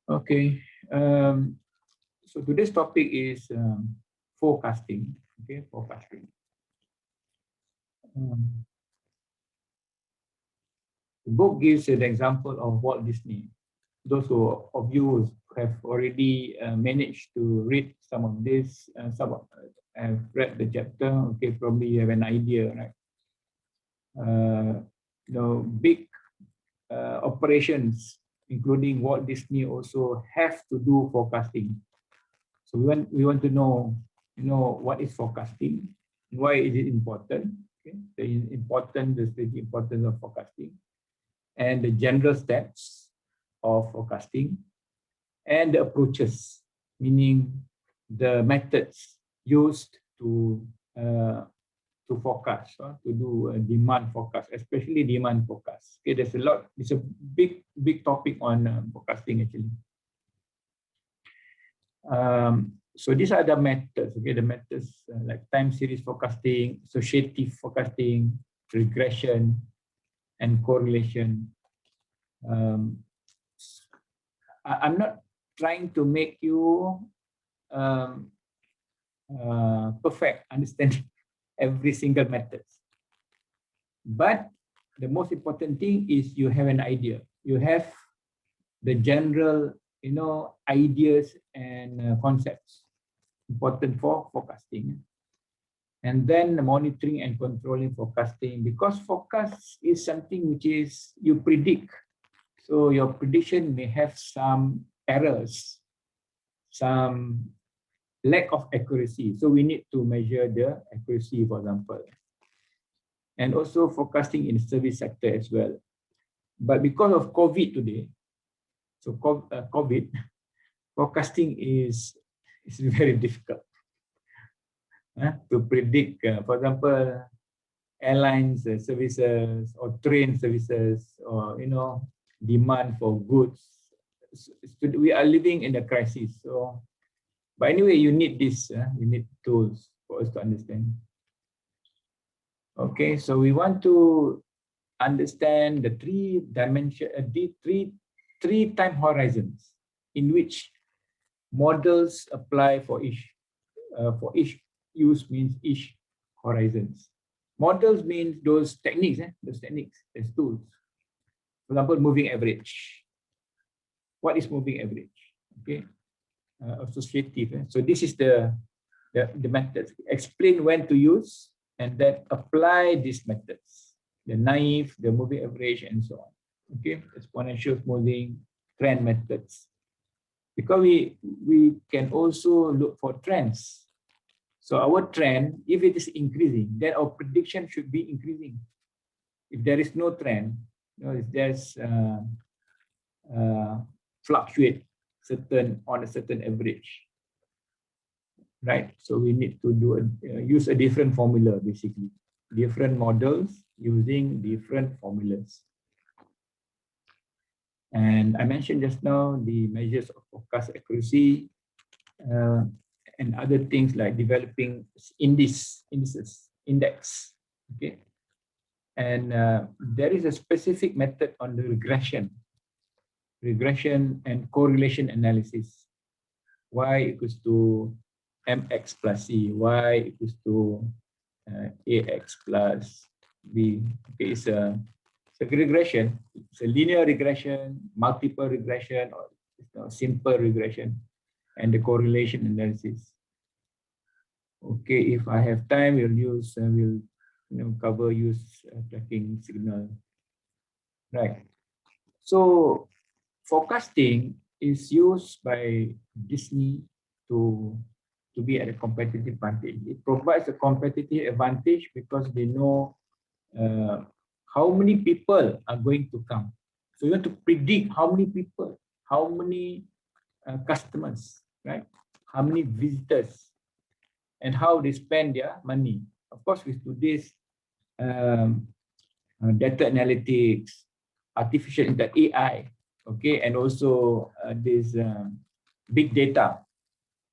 Okay. So today's topic is forecasting. Okay, forecasting. The book gives an example of Walt Disney. Those of you have already managed to read some of this, have read the chapter. Okay, probably you have an idea, right? Big operations, including Walt Disney, also have to do forecasting. So we want to know, what is forecasting, why is it important? Okay, the strategic importance of forecasting, and the general steps of forecasting, and the approaches, meaning the methods used to forecast, to do a demand forecast, especially demand forecast. Okay, there's a lot. It's a big topic on forecasting actually. So these are the methods. Okay, the methods like time series forecasting, associative forecasting, regression, and correlation. I'm not trying to make you perfect understand every single method, but the most important thing is you have an idea. You have the general, ideas and concepts important for forecasting. And then the monitoring and controlling forecasting, because forecast is something which is you predict. So your prediction may have some errors, some lack of accuracy. So we need to measure the accuracy, for example. And also forecasting in the service sector as well. But because of COVID today, so COVID, forecasting is very difficult to predict. For example, airlines services or train services, or demand for goods. We are living in a crisis. So, but anyway, you need this. You need tools for us to understand. Okay, so we want to understand the three time horizons in which models apply for each use, means each horizons. Models means those techniques, as tools. For example, moving average. What is moving average? Okay, associative. So this is the methods. Explain when to use and then apply these methods. The naive, the moving average, and so on. Okay, exponential smoothing, trend methods. Because we can also look for trends. So our trend, if it is increasing, then our prediction should be increasing. If there is no trend, if there's fluctuate on a certain average, right? So we need to use a different formula, basically, different models using different formulas. And I mentioned just now the measures of forecast accuracy and other things like developing indices, index. Okay, and there is a specific method on the regression and correlation analysis. Y equals to mx plus c, y equals to ax plus b. Okay, it's a regression. It's a linear regression, multiple regression, or simple regression, and the correlation analysis. Okay, if I have time, we'll cover use tracking signal. Right. So forecasting is used by Disney to be at a competitive advantage. It provides a competitive advantage because they know how many people are going to come. So you want to predict how many people, how many customers, right? How many visitors, and how they spend their money. Of course, with today's data analytics, artificial intelligence, AI, okay, and also this big data.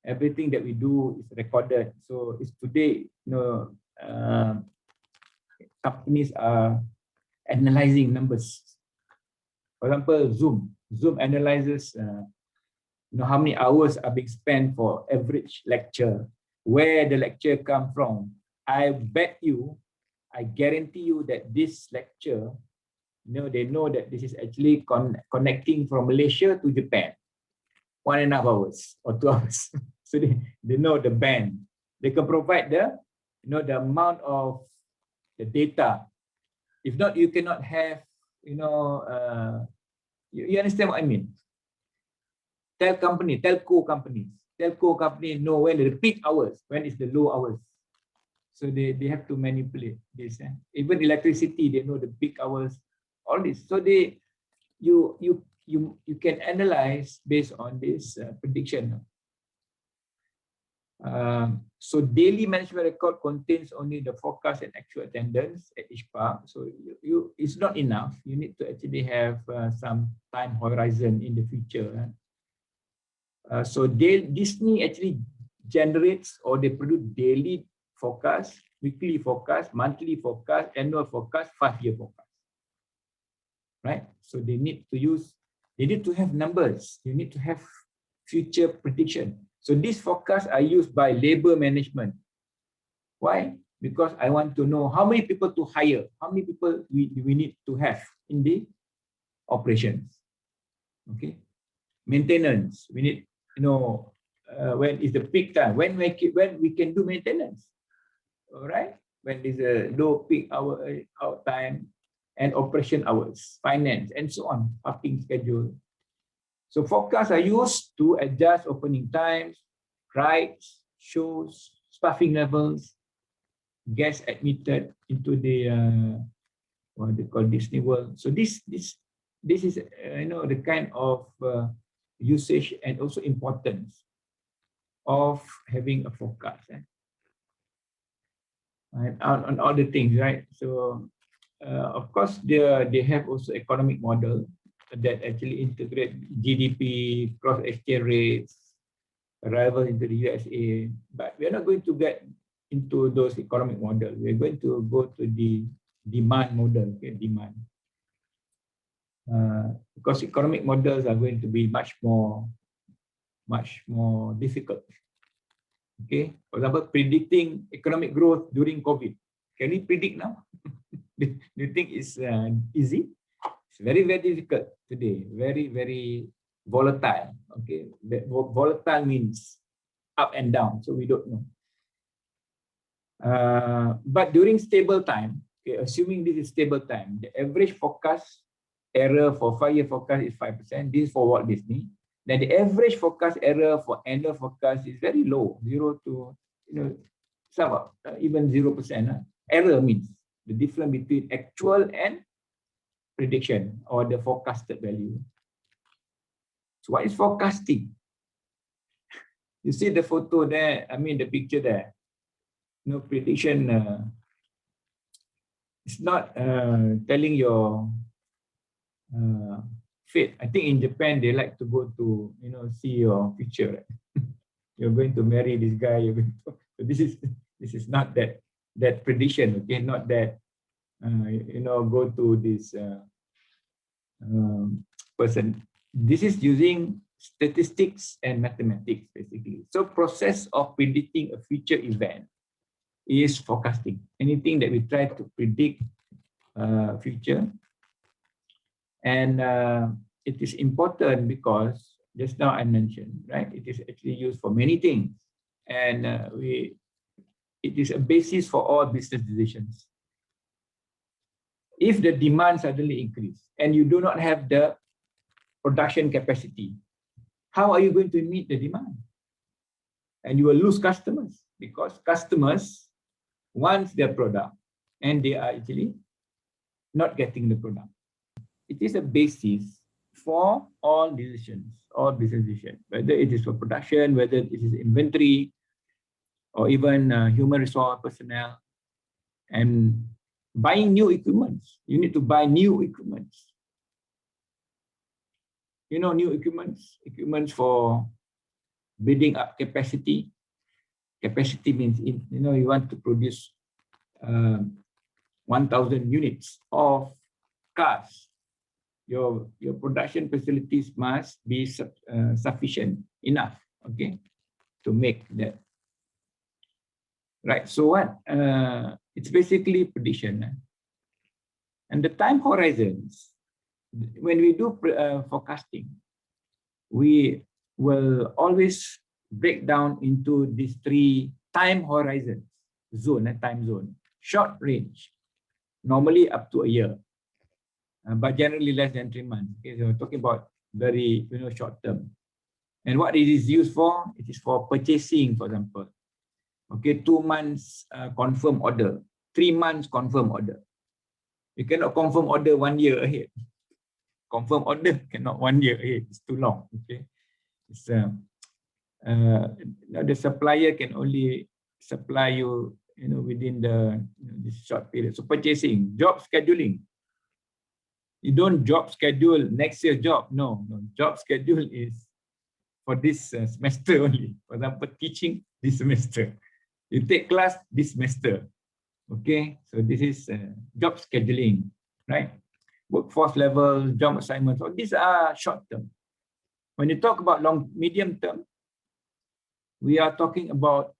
Everything that we do is recorded. So it's today, companies are analyzing numbers. For example, Zoom analyzes You know, how many hours are being spent for average lecture, where the lecture come from. I bet you, I guarantee you that this lecture, you know, they know that this is actually connecting from Malaysia to Japan, 1.5 hours or 2 hours. So they know the band. They can provide the, you know, the amount of the data. If not, you cannot have, you know, you understand what I mean? Telco company know when the peak hours, when is the low hours. So they have to manipulate this. Even electricity, they know the peak hours, all this. So you can analyze based on this prediction. So daily management record contains only the forecast and actual attendance at each park. So it's not enough. You need to actually have some time horizon in the future. So Disney actually generates, or they produce daily forecast, weekly forecast, monthly forecast, annual forecast, 5-year forecast. Right? So they need to have numbers. You need to have future prediction. So these forecasts are used by labor management. Why? Because I want to know how many people to hire, how many people we need to have in the operations. Okay. Maintenance, we need, you know, when is the peak time, when we can do maintenance. All right. When there's a low peak hour out time and operation hours, finance, and so on, parking schedule. So forecasts are used to adjust opening times, rides, shows, staffing levels, guests admitted into the what they call Disney World. So this is you know, the kind of usage and also importance of having a forecast. And on all the things, right? So of course they have also economic model that actually integrate GDP, cross exchange rates, arrival into the USA. But we are not going to get into those economic model. We are going to go to the demand model. Okay, demand. Because economic models are going to be much more difficult. Okay, for example, predicting economic growth during COVID. Can we predict now? Do you think it's easy? It's very, very difficult today. Very, very volatile. Okay, volatile means up and down, so we don't know. But during stable time, okay, assuming this is stable time, the average forecast error for 5-year forecast is 5%. This is for Walt Disney. Then the average forecast error for annual forecast is very low, 0 to, you know, some even 0%. Error means the difference between actual and prediction, or the forecasted value. So what is forecasting? You see the photo there, I mean the picture there. No prediction. It's not telling your fate. I think in Japan they like to go to, you know, see your future. Right? You're going to marry this guy. You're going to, so this is not that prediction. Okay, not that you know, go to this person. This is using statistics and mathematics basically. So process of predicting a future event is forecasting. Anything that we try to predict future. And it is important because just now I mentioned, right? It is actually used for many things. And it is a basis for all business decisions. If the demand suddenly increase and you do not have the production capacity, how are you going to meet the demand? And you will lose customers, because customers want their product and they are actually not getting the product. It is a basis for all decisions, all business decisions, whether it is for production, whether it is inventory, or even human resource personnel, and buying new equipment. You need to buy new equipment. You know, new equipment for building up capacity. Capacity means, you know, you want to produce 1,000 units of cars. your production facilities must be sufficient enough, okay, to make that. Right. So what? It's basically prediction. And the time horizons, when we do forecasting, we will always break down into these three time horizons, time zone. Short range, normally up to a year, but generally less than 3 months. Okay, so we're talking about very short term. And what it is used for? It is for purchasing, for example. Okay, 2 months confirm order, 3 months confirm order. You cannot confirm order 1 year ahead. Confirm order cannot 1 year ahead. It's too long. Okay, it's the supplier can only supply you, within this short period. So purchasing, job scheduling. You don't job schedule next year's job. No. Job schedule is for this semester only. For example, teaching this semester. You take class this semester. Okay, so this is job scheduling, right? Workforce level, job assignments. So these are short term. When you talk about medium term, we are talking about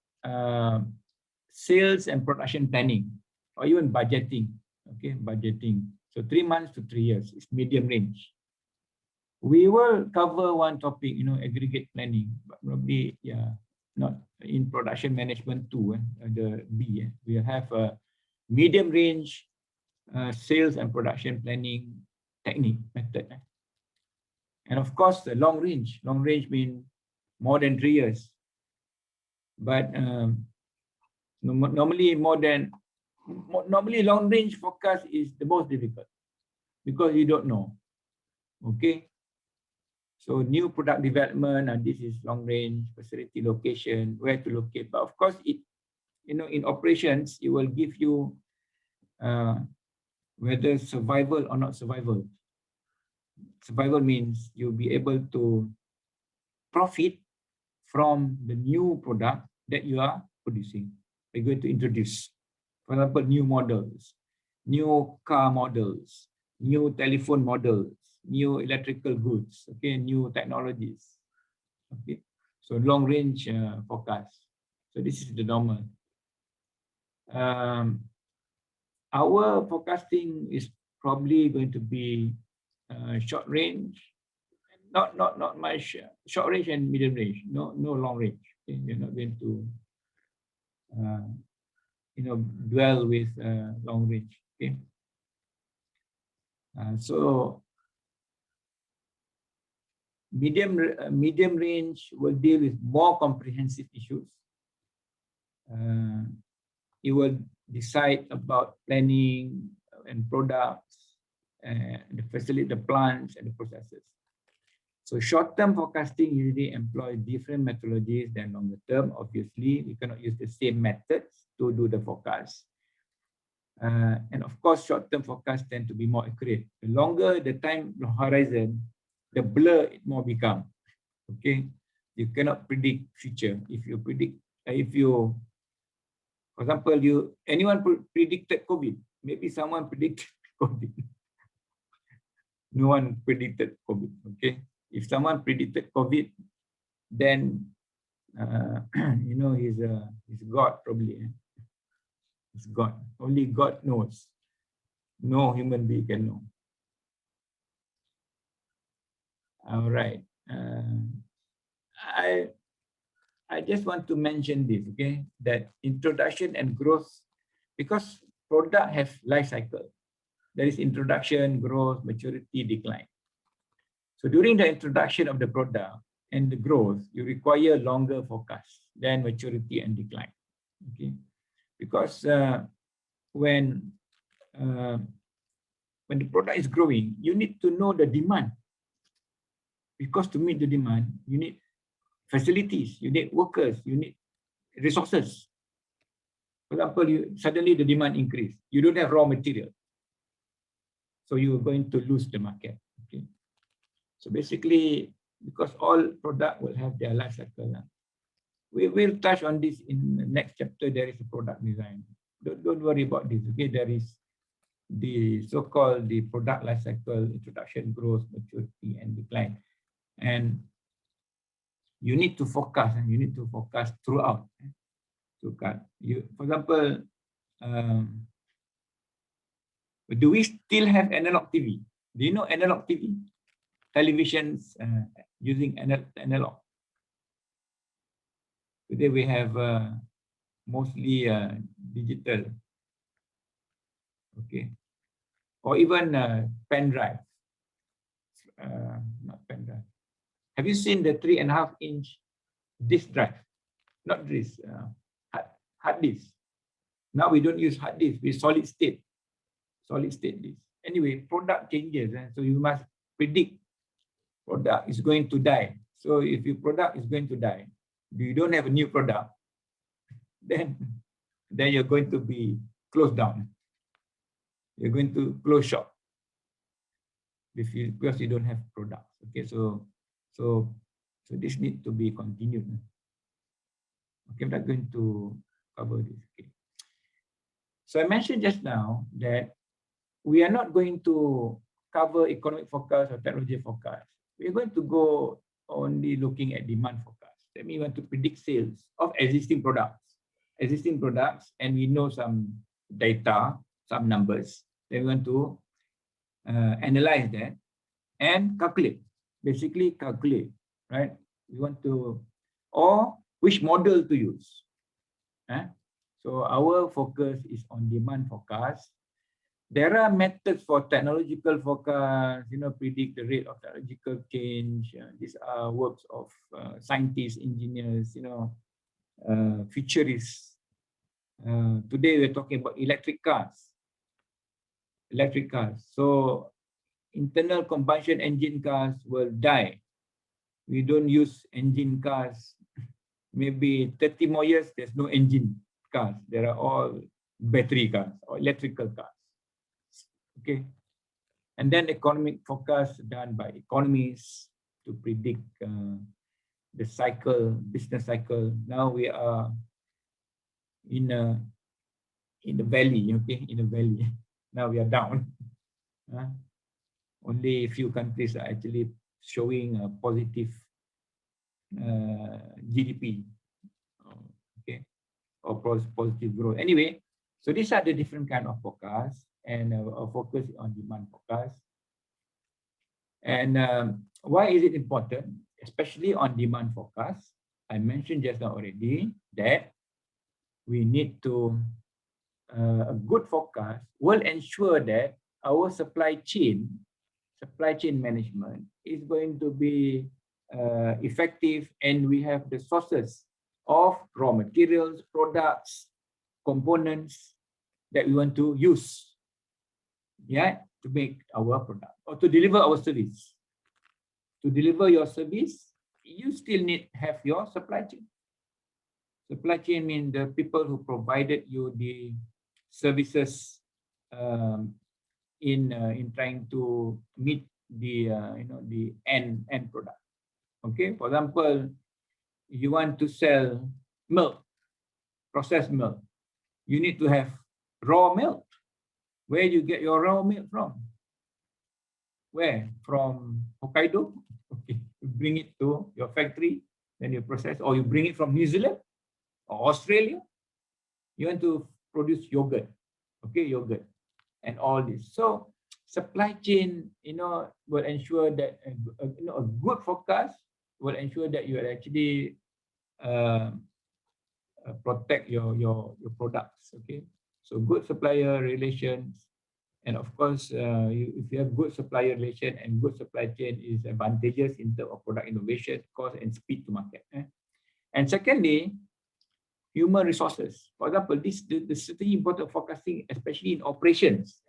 sales and production planning, or even budgeting. Okay, budgeting. So 3 months to 3 years is medium range. We will cover one topic, aggregate planning, but probably, not in production management too, the B. We have a medium range sales and production planning technique method. And of course, the long range. Long range means more than 3 years. But normally long range forecast is the most difficult because you don't know. Okay. So new product development, and this is long range, facility location, where to locate. But of course, it, in operations, it will give you whether survival or not survival. Survival means you'll be able to profit from the new product that you are producing. You're going to introduce, for example, new models, new car models, new telephone models, new electrical goods, okay, new technologies. Okay, so long range forecast. So this is the normal. Our forecasting is probably going to be short range, not much short range and medium range. No long range. Okay? We're not going to dwell with long range. Okay. So medium range will deal with more comprehensive issues. It will decide about planning and products, the facility, the plants, and the processes. So short-term forecasting usually employ different methodologies than longer term. Obviously, we cannot use the same methods to do the forecast. And of course, short-term forecasts tend to be more accurate. The longer the time horizon, the blur it more become. Okay, you cannot predict future. If you predict, for example, anyone predicted COVID. Maybe someone predicted COVID. No one predicted COVID. Okay, if someone predicted COVID, then he's God probably. It's God. Only God knows. No human being can know. All right. I just want to mention this, okay? That introduction and growth, because product have life cycle. There is introduction, growth, maturity, decline. So during the introduction of the product and the growth, you require longer forecast than maturity and decline. Okay, because when the product is growing, you need to know the demand. Because to meet the demand, you need facilities, you need workers, you need resources. For example, suddenly the demand increase, you don't have raw material, so you're going to lose the market. Okay, so basically, because all product will have their life cycle. We will touch on this in the next chapter. There is a product design. Don't worry about this. Okay, there is the so-called the product life cycle, introduction, growth, maturity, and decline. And you need to focus, and you need to focus throughout. For example, do we still have analog TV? Do you know analog TV? Televisions using analog. Today we have mostly digital. Okay. Or even pen drive. Not pen drive. Have you seen the 3.5-inch disk drive? Not disk, hard disk. Now we don't use hard disk, we solid state disk. Anyway, product changes, so you must predict product is going to die. So if your product is going to die, you don't have a new product, then you're going to be closed down. You're going to close shop because you don't have products. Okay, so this needs to be continued. Okay, I'm not going to cover this. Okay. So I mentioned just now that we are not going to cover economic forecast or technology forecast. We're going to go only looking at demand forecast. That means we want to predict sales of existing products, and we know some data, some numbers. Then we want to analyze that and calculate, basically calculate, right? We want to, or which model to use. So our focus is on demand forecast. There are methods for technological forecast, predict the rate of technological change. These are works of scientists, engineers, futurists. Today we're talking about electric cars. So internal combustion engine cars will die. We don't use engine cars. Maybe 30 more years, there's no engine cars. There are all battery cars or electrical cars. Okay. And then economic forecast done by economists to predict the cycle, business cycle. Now we are in a valley, okay, in a valley. Now we are down. Only a few countries are actually showing a positive GDP, okay, or positive growth. Anyway, so these are the different kind of forecasts, and our focus on demand forecast. And why is it important, especially on demand forecast? I mentioned just now already that we need to a good forecast will ensure that our supply chain management is going to be effective, and we have the sources of raw materials, products, components that we want to use, to make our product or to deliver our service. To deliver your service, you still need to have your supply chain. Supply chain means the people who provided you the services in trying to meet the the end product. Okay, for example, you want to sell milk, processed milk. You need to have raw milk. Where you get your raw milk from? Where? From Hokkaido? Okay, you bring it to your factory, then you process, or you bring it from New Zealand or Australia. You want to produce yogurt, okay, yogurt, and all this. So supply chain, will ensure that a good forecast will ensure that you actually protect your products. Okay, so good supplier relations, and of course, if you have good supplier relation and good supply chain, is advantageous in terms of product innovation, cost, and speed to market. And secondly, human resources. For example, this the strategy important forecasting, especially in operations,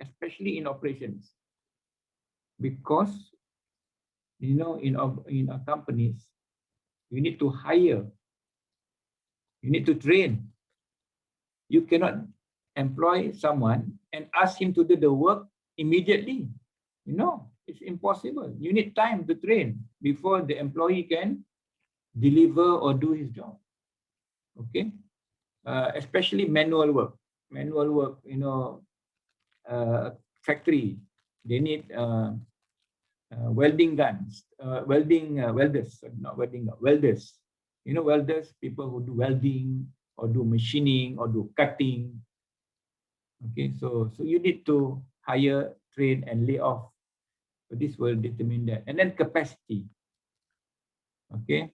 because in our companies, you need to hire, you need to train. You cannot employ someone and ask him to do the work immediately. It's impossible. You need time to train before the employee can deliver or do his job. Okay, especially manual work. A factory, they need welding guns, welders, not welding, welders. You know, welders, people who do welding or do machining or do cutting. Okay, so you need to hire, train, and lay off. So this will determine that. And then capacity. Okay,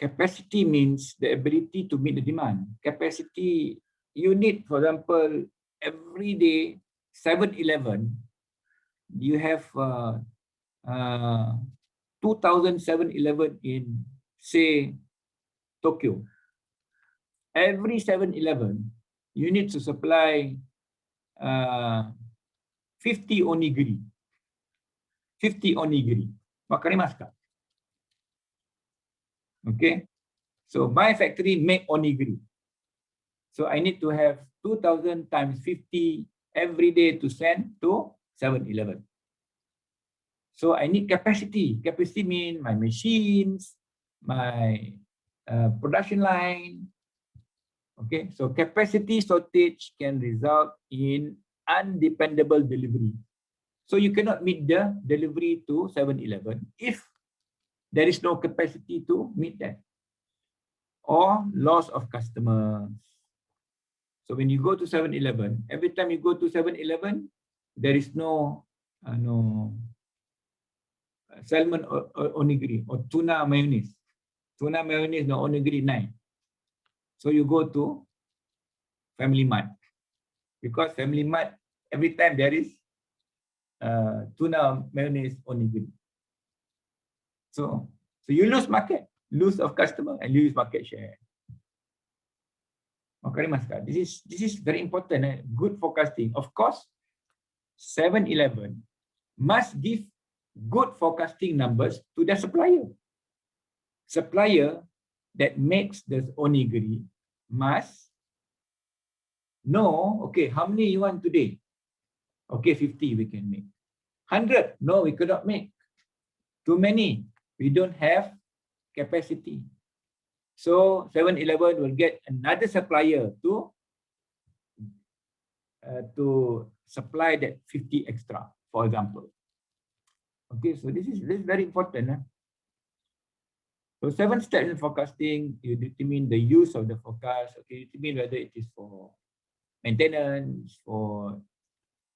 capacity means the ability to meet the demand. Capacity, you need, for example, every day, 7-Eleven, you have 2,000 7-Eleven in, say, Tokyo. Every 7-Eleven, you need to supply 50 onigiri. 50 onigiri. Wakarimasu ka? Okay. So my factory make onigiri. So I need to have 2,000 times 50 every day to send to 7-Eleven. So I need capacity. Capacity means my machines, my production line. Okay, so capacity shortage can result in undependable delivery. So you cannot meet the delivery to 7-Eleven if there is no capacity to meet that. Or loss of customers. So when you go to 7-Eleven, every time you go to 7-Eleven, there is no salmon onigiri or tuna mayonnaise. Tuna mayonnaise no onigiri 9. So you go to Family Mart, because Family Mart, every time there is tuna mayonnaise onigiri. So you lose market, lose of customer, and lose market share. Okay, Maskar. This is very important. Good forecasting. Of course, 7-Eleven must give good forecasting numbers to the supplier. Supplier that makes the onigiri must know, okay, how many you want today? Okay, 50 we can make. 100, no, we cannot make. Too many, we don't have capacity. So 7-Eleven will get another supplier to supply that 50 extra, for example. Okay, so this is very important. So 7 steps in forecasting, you determine the use of the forecast. Okay, you determine whether it is for maintenance, for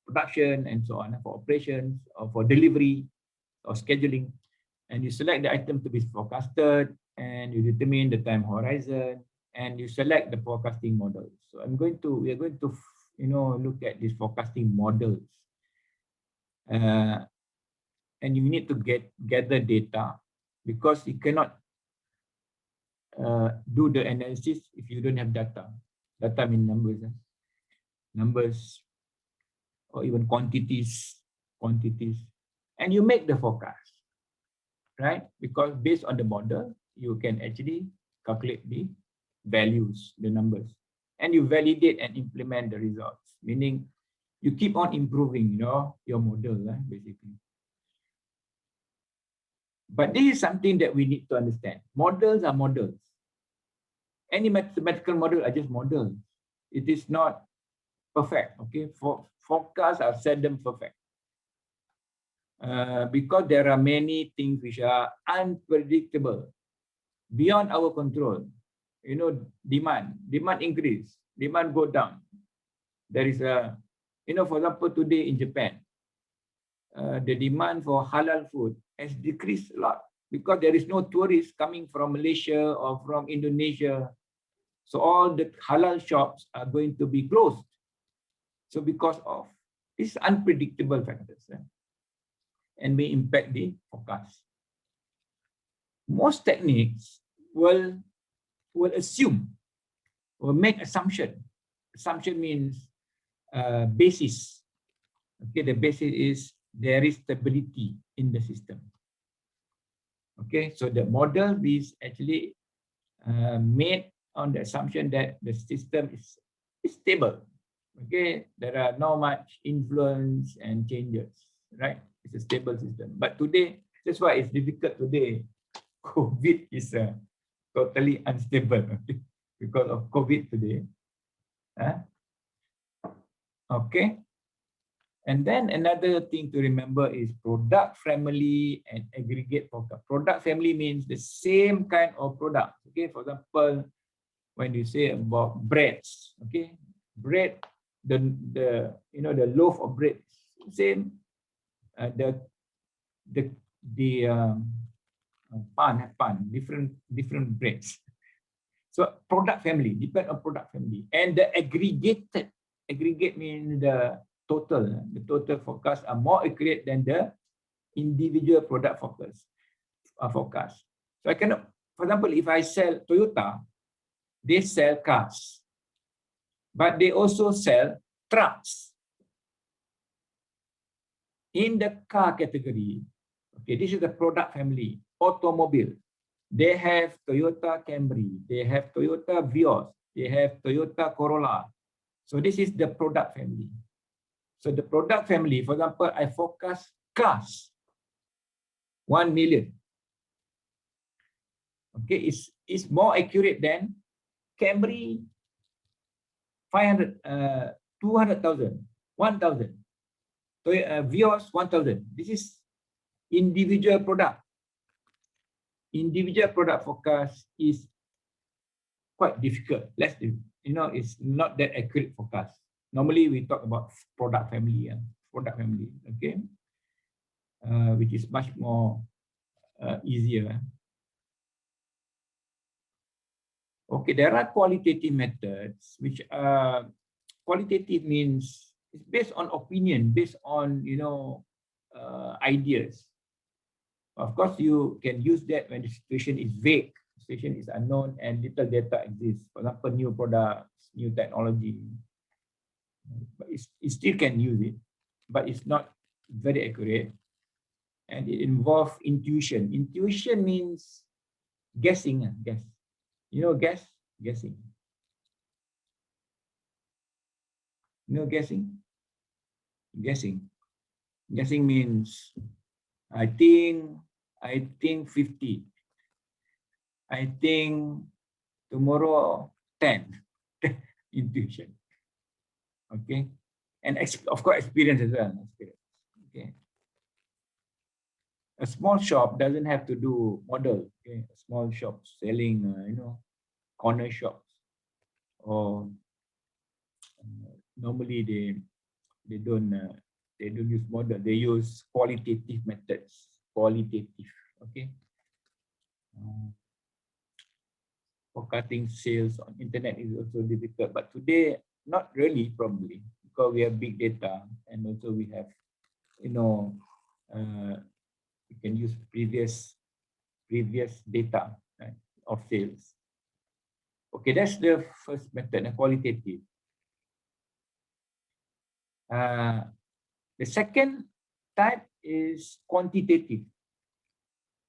production, and so on, for operations, or for delivery, or scheduling. And you select the item to be forecasted, and you determine the time horizon, and you select the forecasting model. So we are going to look at these forecasting models. And you need to gather data, because you cannot do the analysis if you don't have data. Data means numbers, or even quantities, and you make the forecast, right? Because based on the model, you can actually calculate the values, the numbers, and you validate and implement the results, meaning you keep on improving your model, basically. But this is something that we need to understand. Models are models. Any mathematical model are just models. It is not perfect. Okay, forecasts are seldom perfect. Because there are many things which are unpredictable, beyond our control. Demand increase, demand go down. There is a, for example, today in Japan, the demand for halal food has decreased a lot because there is no tourists coming from Malaysia or from Indonesia. So all the halal shops are going to be closed. So because of these unpredictable factors, and may impact the forecast. Most techniques will assume or make assumption. Assumption means basis. Okay, the basis is there is stability in the system. Okay, so the model is actually made on the assumption that the system is stable. Okay, there are not much influence and changes, right? It's a stable system. But today, that's why it's difficult today. COVID is totally unstable, okay? Because of COVID today. Okay. And then another thing to remember is product family and aggregate forecast. Product family means the same kind of product. Okay, for example, when you say about breads, okay, bread, the the loaf of bread, same, pan, different breads. So product family depend on product family, and the aggregate means the total forecast are more accurate than the individual product forecast. So I cannot, for example, if I sell Toyota, they sell cars, but they also sell trucks. In the car category, okay, this is the product family, automobile. They have Toyota Camry, they have Toyota Vios, they have Toyota Corolla. So this is the product family. So the product family, for example, I forecast cars, 1 million. Okay, it's more accurate than Camry, 500, 200,000, 1,000. Vios, 1,000. This is individual product. Individual product forecast is quite difficult. It's not that accurate forecast. Normally we talk about product family, okay, which is much more easier. Okay, there are qualitative methods, which are qualitative means it's based on opinion, based on ideas. Of course, you can use that when the situation is vague, situation is unknown, and little data exists. For example, new products, new technology. But it still can use it, but it's not very accurate. And it involves intuition. Intuition means guessing. Guess. Guessing. Guessing? Guessing. Guessing means I think 50. I think tomorrow 10. Intuition. Okay. And of course, experience as well. Okay. A small shop doesn't have to do model. Okay. A small shop selling, corner shops, or normally they don't use model. They use qualitative methods. Qualitative. Okay. Forecasting sales on internet is also difficult, but today not really, probably, because we have big data, and also we have, we can use previous data, right, of sales. Okay, that's the first method, qualitative. The second type is quantitative.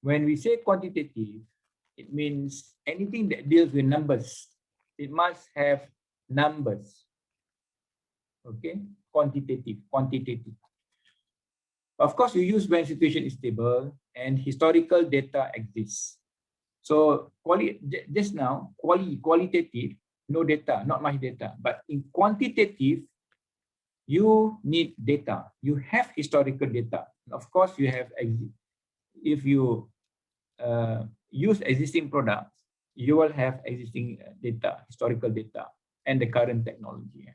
When we say quantitative, it means anything that deals with numbers. It must have numbers. Okay, quantitative. Of course, you use when situation is stable and historical data exists. So just now, qualitative, no data, not much data. But in quantitative, you need data. You have historical data. Of course, you have, if you use existing products, you will have existing data, historical data, and the current technology.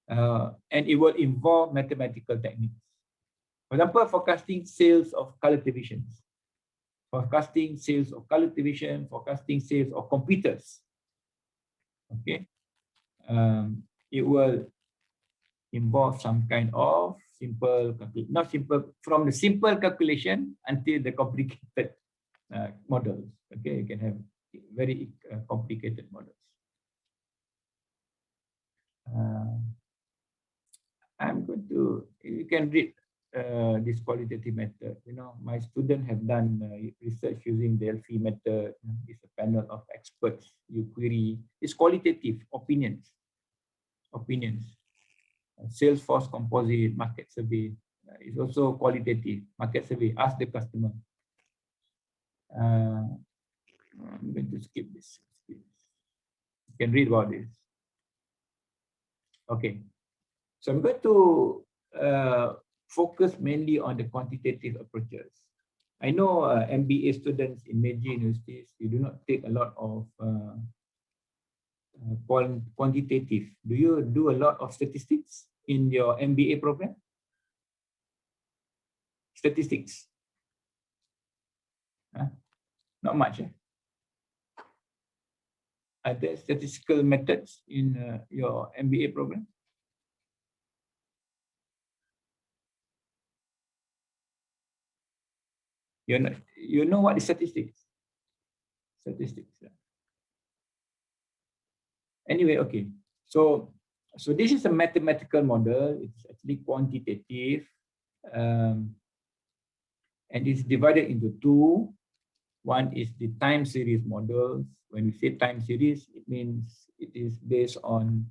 And it will involve mathematical techniques. For example, forecasting sales of color televisions, forecasting sales of color television, forecasting sales of computers. Okay, it will involve some kind of from the simple calculation until the complicated models. Okay, you can have very complicated models. I'm going to, you can read this qualitative method. My students have done research using the Delphi method. It's a panel of experts. You query. It's qualitative, opinions. Sales force composite, market survey. It's also qualitative, market survey. Ask the customer. I'm going to skip this. You can read about this. Okay. So I'm going to focus mainly on the quantitative approaches. I know MBA students in major universities, you do not take a lot of quantitative. Do you do a lot of statistics in your MBA program? Statistics? Not much. Are there statistical methods in your MBA program? You know what is statistics? Statistics. Anyway, okay. So this is a mathematical model. It's actually quantitative, and it's divided into two. One is the time series models. When we say time series, it means it is based on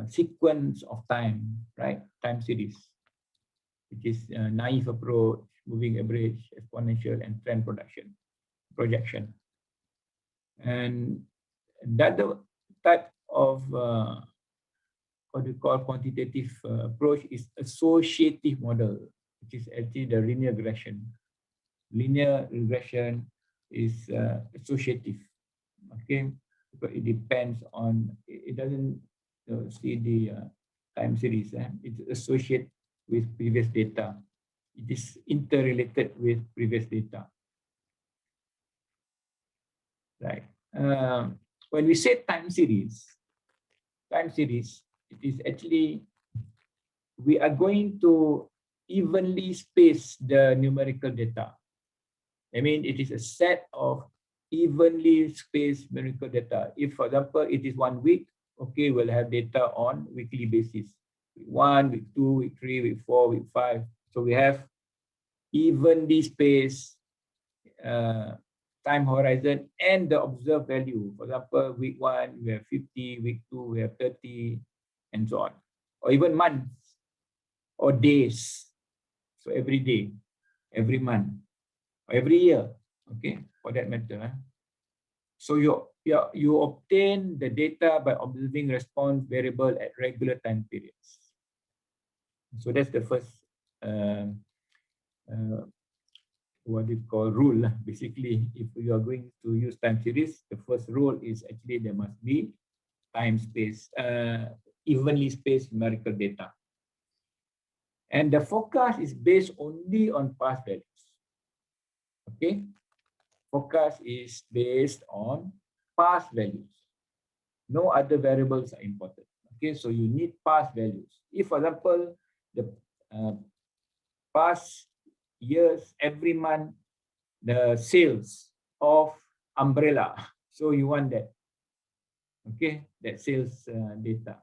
sequence of time, right? Time series, which is naive approach, moving average, exponential, and trend projection. And the other type of what we call quantitative approach is associative model, which is actually the linear regression. Linear regression is associative, okay? But it depends on, it doesn't see the time series. It's associated with previous data. It is interrelated with previous data. Right. When we say time series, it is actually, we are going to evenly space the numerical data. I mean, it is a set of evenly spaced numerical data. If, for example, it is 1 week, okay, we'll have data on weekly basis. Week 1, week 2, week 3, week 4, week 5. So we have evenly spaced time horizon and the observed value. For example, week 1, we have 50, week 2, we have 30, and so on. Or even months or days. So every day, every month, or every year, okay, for that matter. So you obtain the data by observing response variable at regular time periods. So that's the first what you call rule. Basically, if you are going to use time series, the first rule is actually there must be time space, evenly spaced numerical data. And the forecast is based only on past values. Okay, forecast is based on past values. No other variables are important. Okay, so you need past values. If, for example, the past years, every month, the sales of umbrella, so you want that. Okay, that sales data.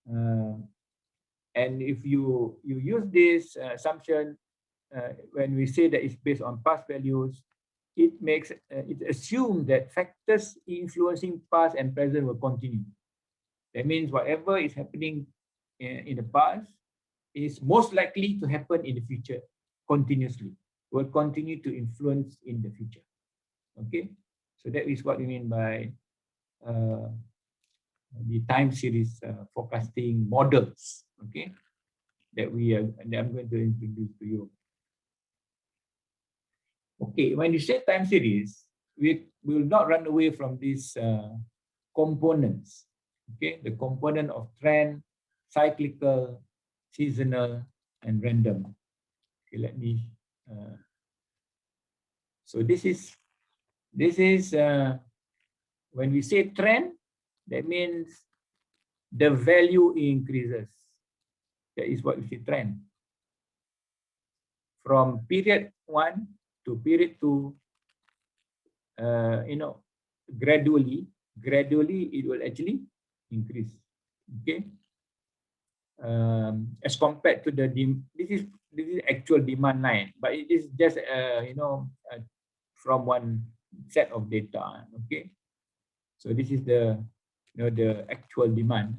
And if you use this assumption, when we say that it's based on past values, it makes it assumes that factors influencing past and present will continue. That means whatever is happening in the past is most likely to happen in the future continuously, will continue to influence in the future. Okay, so that is what we mean by the time series forecasting models. Okay, that I'm going to introduce to you. Okay, when you say time series, we will not run away from these components. Okay, the component of trend, cyclical, seasonal, and random. Okay, let me. So this is when we say trend, that means the value increases. That is what we say trend. From period 1 to period 2, gradually it will actually increase. Okay, as compared to the this is actual demand line, but it is just from one set of data. Okay, so this is the the actual demand.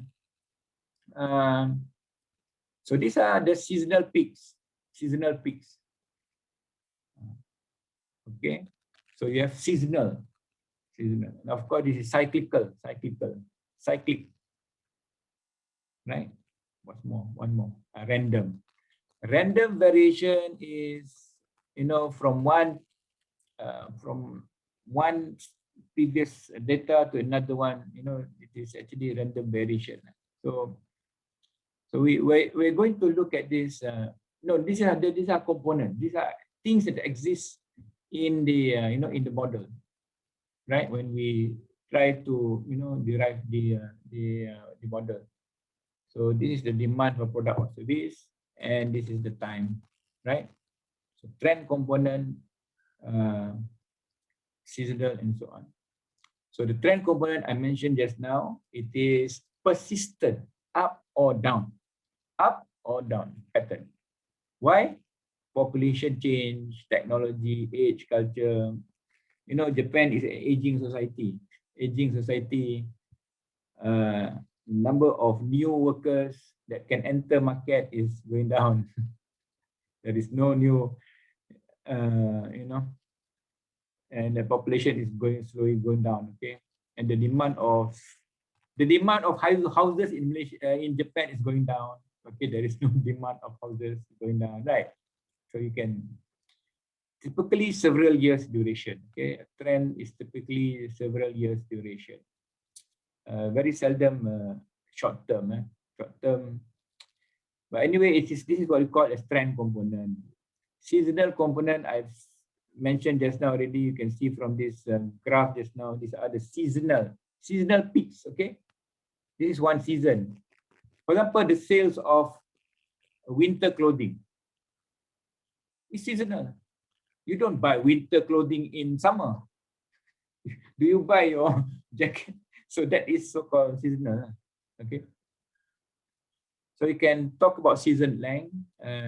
So these are the seasonal peaks. Okay, so you have seasonal. And of course, this is cyclic, right? what's more? One more. Random. Random variation is, from one previous data to another one. It is actually random variation. So we're going to look at this. These are components. These are things that exist in the in the model, right? When we try to derive the model. So this is the demand for product or service, and this is the time, right? So trend component, seasonal, and so on. So the trend component I mentioned just now, it is persistent, up or down pattern. Why? Population change, technology, age, culture. Japan is an aging society. Number of new workers that can enter market is going down. There is no new, and the population is slowly going down. Okay, and the demand of houses in Malaysia, in Japan, is going down. Okay, there is no demand of houses going down, right? So you can typically several years duration. Okay, a trend is typically several years duration. Very seldom short term. But anyway, this is what we call a trend component. Seasonal component, I've mentioned just now already. You can see from this graph just now. These are the seasonal peaks. Okay, this is one season. For example, the sales of winter clothing is seasonal. You don't buy winter clothing in summer. Do you buy your jacket? So that is so-called seasonal. Okay. So you can talk about season length,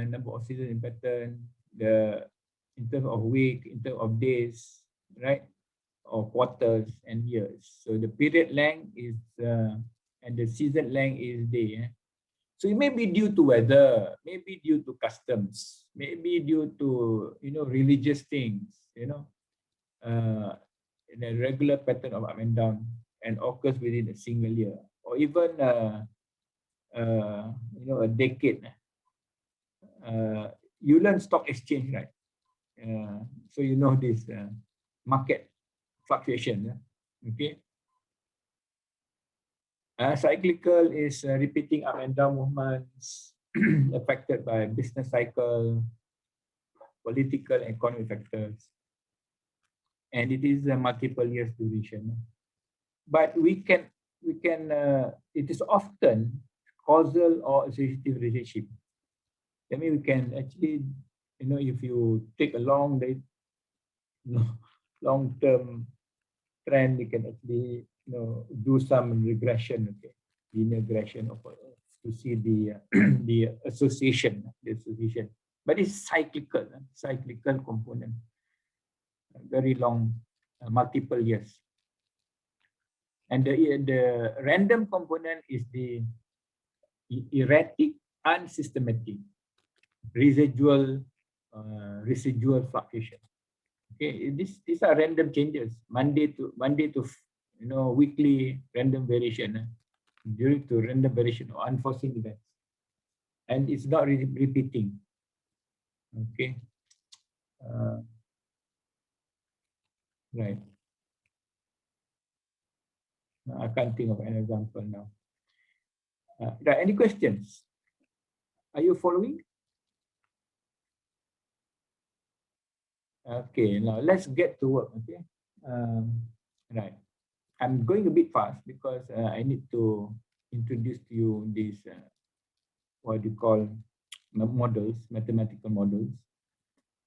number of season in pattern, in terms of week, in terms of days, right? Or quarters and years. So the period length is and the season length is day. So it may be due to weather, maybe due to customs, maybe due to religious things, in a regular pattern of up and down, and occurs within a single year, or even a decade. You learn stock exchange, right? So this market fluctuation. Okay. Cyclical is repeating up and down movements affected by business cycle, political and economic factors, and it is a multiple years duration. But it is often causal or associative relationship. I mean, we can actually, if you take a long-term trend, we can actually, do some regression, okay, linear regression to see the the association. But it's cyclical component, very long, multiple years. And the random component is the erratic, unsystematic, residual fluctuation. Okay, these are random changes, Monday to weekly random variation, due to random variation or unforeseen events, and it's not repeating. Okay, right. I can't think of an example now. Any questions? Are you following? Okay, now let's get to work. Okay, right. I'm going a bit fast because I need to introduce to you these what you call models, mathematical models.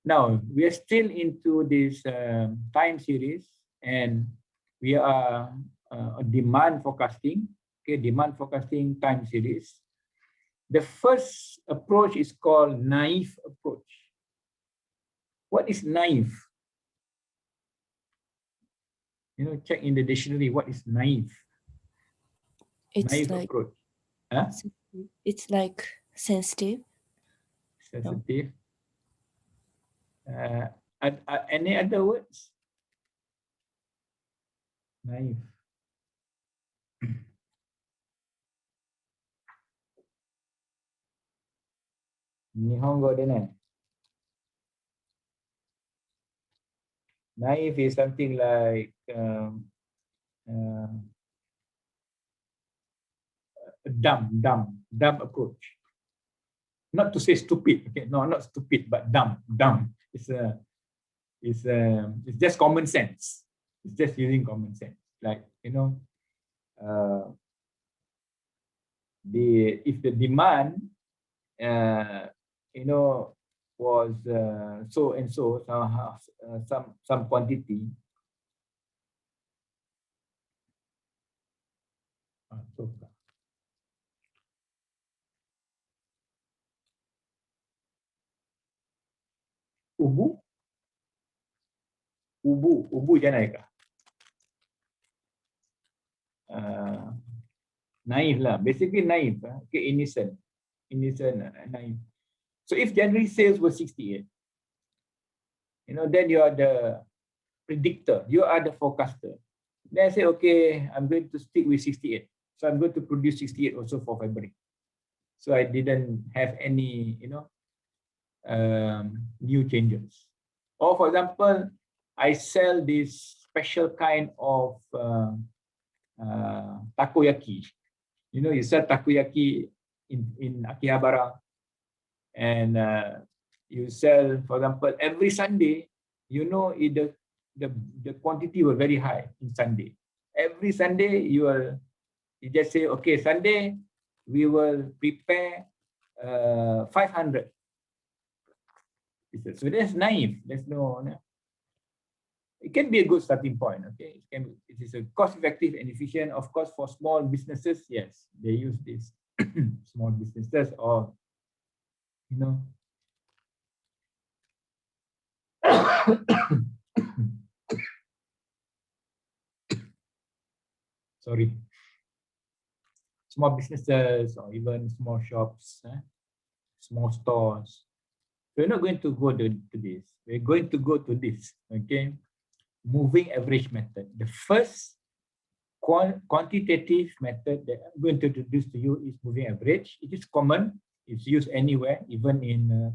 Now we are still into this time series, and we are demand forecasting. Okay, demand forecasting time series. The first approach is called naive approach. What is naive? Check in the dictionary. What is naive? It's naive like approach. Huh? It's like sensitive. Sensitive. Any other words? Naive. Nihongo de ne. Naive is something like dumb approach. Not to say stupid, okay? No, not stupid, but dumb. It's just common sense. It's just using common sense. Like, you know, if the demand, you know, was so and so, some quantity. Ubu je naik. Naive lah, basically naive, okay, innocent, naive. So if January sales were 68, you know, then you are the predictor, you are the forecaster. Then I say, okay, I'm going to stick with 68. So I'm going to produce 68 also for February. So I didn't have any, you know, new changes. Or for example, I sell this special kind of takoyaki. You know, you sell takoyaki in Akihabara, and you sell, for example, every Sunday, you know, the quantity was very high in Sunday. Every Sunday, you just say, okay, Sunday, we will prepare 500. So that's naive. There's no. It can be a good starting point. Okay, it is a cost-effective and efficient. Of course, for small businesses, yes, they use this. Small businesses, or you know. Sorry. Small businesses or even small shops, small stores. We're not going to go to this. We're going to go to this. Okay, moving average method. The first quantitative method that I'm going to introduce to you is moving average. It is common. It's used anywhere, even in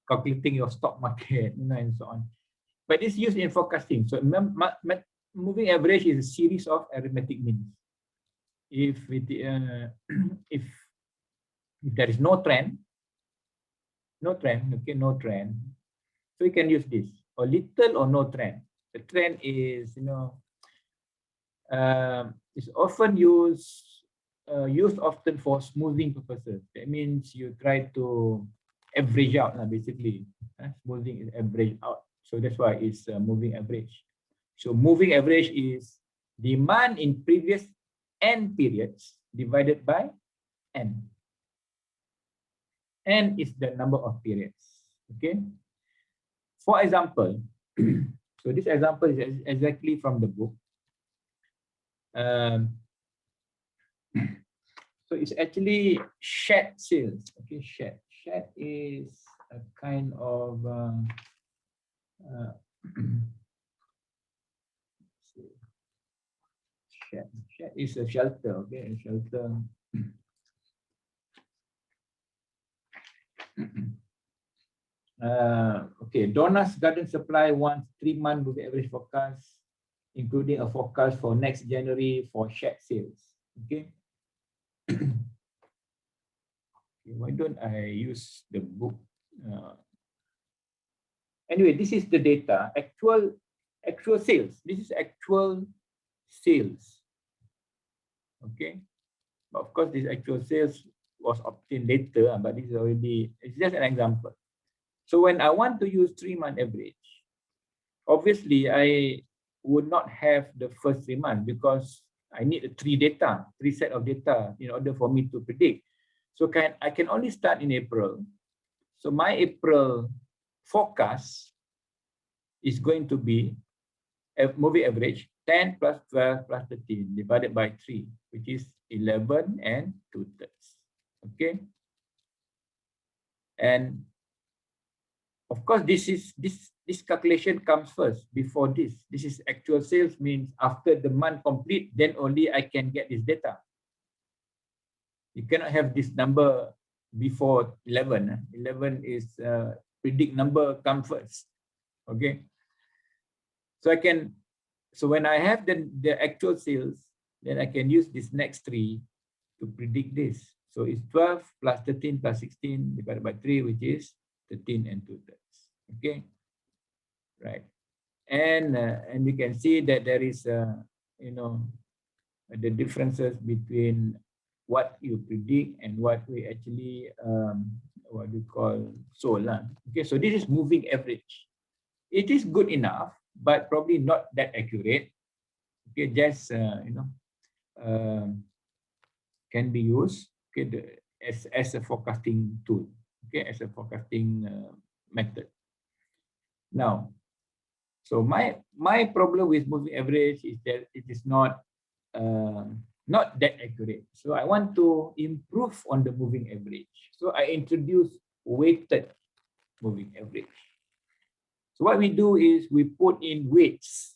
calculating your stock market, you know, and so on. But it's used in forecasting. So moving average is a series of arithmetic means. If if there is no trend, okay, no trend, so you can use this, or little or no trend. The trend is, you know, is often used often for smoothing purposes. That means you try to average out, basically. Smoothing is average out. So that's why it's moving average. So moving average is demand in previous n periods divided by n. N is the number of periods. Okay. For example, so this example is exactly from the book. So it's actually shared sales. Okay, shared. Shared is a kind of shared. Shared is a shelter. Okay, a shelter. Okay, Donna's Garden Supply wants 3 months with average forecast, including a forecast for next January for shared sales. Okay. Why don't I use the book? Anyway, this is the data, actual sales. This is actual sales. Okay. But of course, this actual sales was obtained later, but this is already, it's just an example. So when I want to use 3-month average, obviously I would not have the first 3 months because I need 3 set of data in order for me to predict. So I can only start in April. So my April forecast is going to be a moving average 10 plus 12 plus 13 divided by 3, which is 11 and 2/3. Okay. And of course, this calculation comes first before this. This is actual sales, means after the month complete, then only I can get this data. You cannot have this number before 11. 11 is predict number come first. Okay. So when I have the actual sales, then I can use this next 3 to predict this. So it's 12 plus 13 plus 16 divided by 3, which is 13 and 2/3. Okay. Right. And you can see that there is the differences between what you predict and what we actually what we call sold. Okay, so this is moving average. It is good enough, but probably not that accurate. Okay, just can be used, okay, as a forecasting tool. Okay, as a forecasting method. Now, so my problem with moving average is that it is not that accurate. So I want to improve on the moving average. So I introduce weighted moving average. So what we do is we put in weights.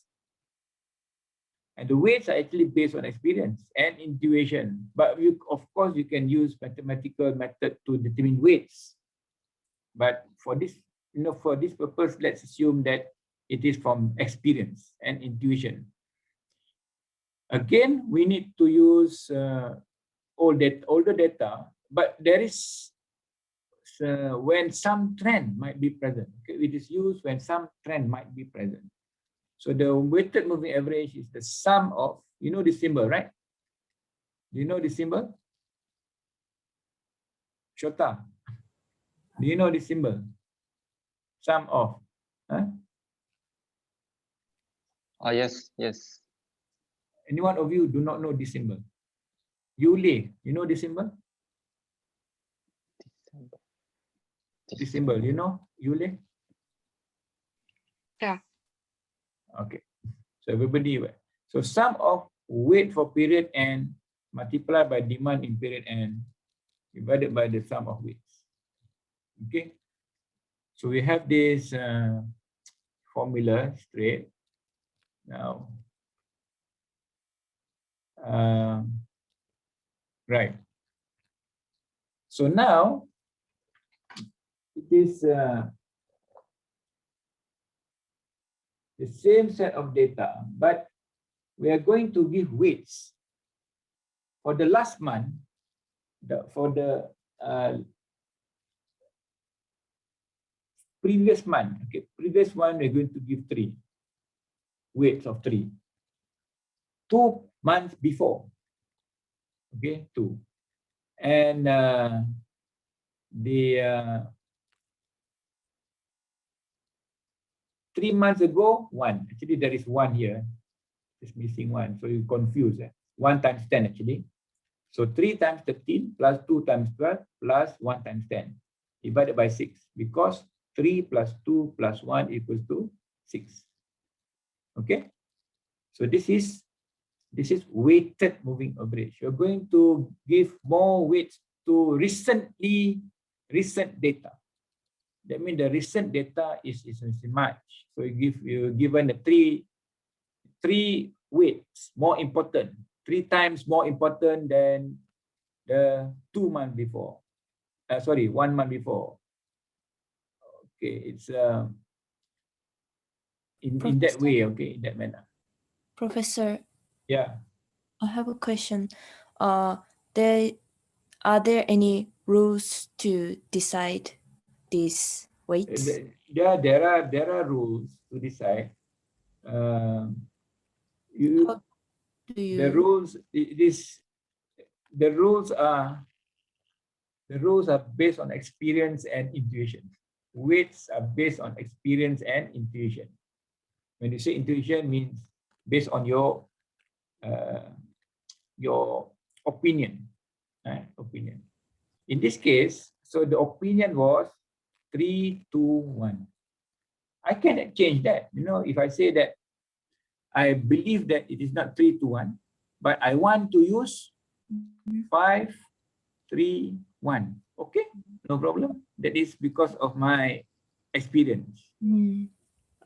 And the weights are actually based on experience and intuition. But of course, you can use mathematical method to determine weights. But for this, for this purpose, let's assume that it is from experience and intuition. Again, we need to use older data, but there is when some trend might be present. Okay? It is used when some trend might be present. So the weighted moving average is the sum of, you know the symbol, right? Do you know the symbol? Shota, do you know the symbol? Sum of. Huh? Yes. Any one of you do not know this symbol? Yule, you know this symbol? This symbol, you know? Yule? Yeah. Okay. So everybody, so sum of weight for period N multiplied by demand in period N divided by the sum of weights. Okay. So we have this formula straight. Now, right. So now it is the same set of data, but we are going to give weights for the last month. For the previous month, okay, previous one we're going to give 3 weights of 3. 2 months before, okay, 2, and the 3 months ago 1. Actually, there is 1 here. It's missing 1, so you confuse. 1 times 10 actually. So 3 times 13 plus 2 times 12 plus 1 times 10 divided by 6, because 3 plus 2 plus 1 equals to 6. Okay, so this is weighted moving average. You're going to give more weights to recent data. That means the recent data is much. So you're given the three weights more important, 3 times more important than the 2 months before. 1 month before. Okay, it's in that way. Okay, in that manner. Professor, Yeah. I have a question. Are there any rules to decide these weights? Yeah, there are rules to decide. How do you? The rules are based on experience and intuition. Weights are based on experience and intuition. When you say intuition, means based on your opinion. Opinion. In this case, so the opinion was 3, 2, 1. I cannot change that. If I say that I believe that it is not 3 to 1, but I want to use 5, 3, 1. Okay, no problem. That is because of my experience.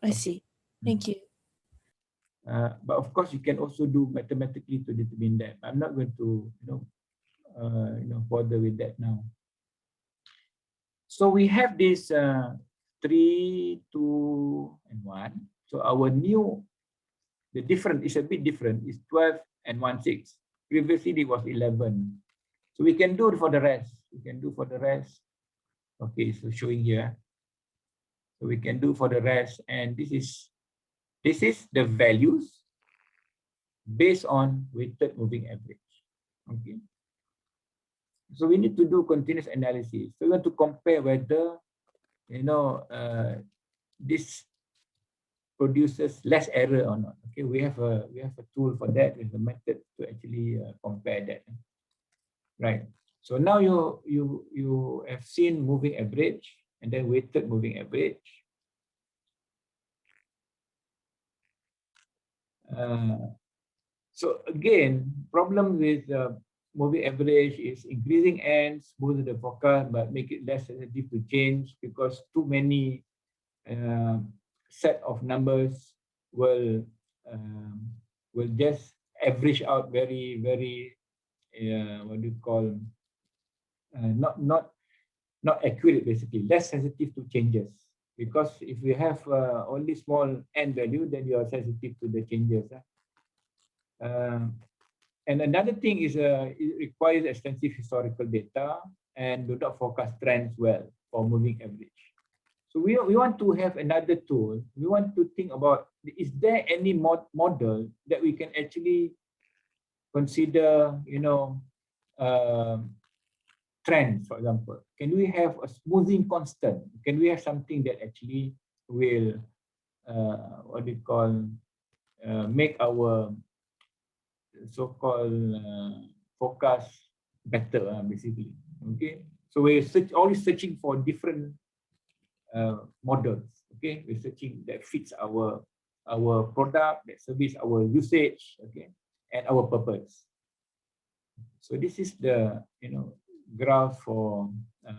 I see. Thank you. But of course, you can also do mathematically to determine that. I'm not going to, bother with that now. So we have this 3, 2, and 1. So our new, the different is a bit different, is 12 and 16. Previously it was 11. So we can do for the rest. We can do for the rest. Okay, so showing here. So we can do for the rest, and this is the values based on weighted moving average. Okay. So we need to do continuous analysis. So we want to compare whether, you know, this produces less error or not. Okay, we have a tool for that. There's a method to actually compare that. Right. So now you have seen moving average and then weighted moving average. So again, problem with moving average is increasing n, smooth the forecast, but make it less sensitive to change, because too many set of numbers will just average out very what do you call, not accurate, basically less sensitive to changes. Because if you have only small n value, then you are sensitive to the changes. And another thing is it requires extensive historical data and do not forecast trends well for moving average. So we want to have another tool. We want to think about, is there any model that we can actually consider, you know, trends, for example. Can we have a smoothing constant? Can we have something that actually will, what do you call, make our so-called forecast better, basically. Okay, so we're always searching for different models. Okay, we're searching that fits our product, that service our usage, okay, and our purpose. So this is the, you know, graph for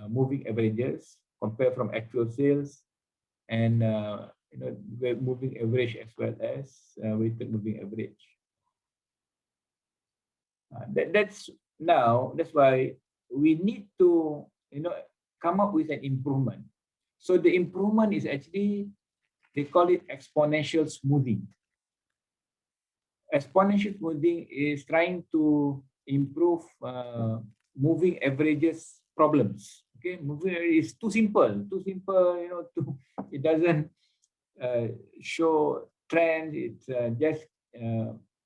moving averages compared from actual sales and you know, moving average as well as weighted moving average. That's why we need to, you know, come up with an improvement. So the improvement is actually, they call it exponential smoothing. Exponential smoothing is trying to improve moving averages problems. Okay, moving is too simple, you know, it doesn't show trends. It's just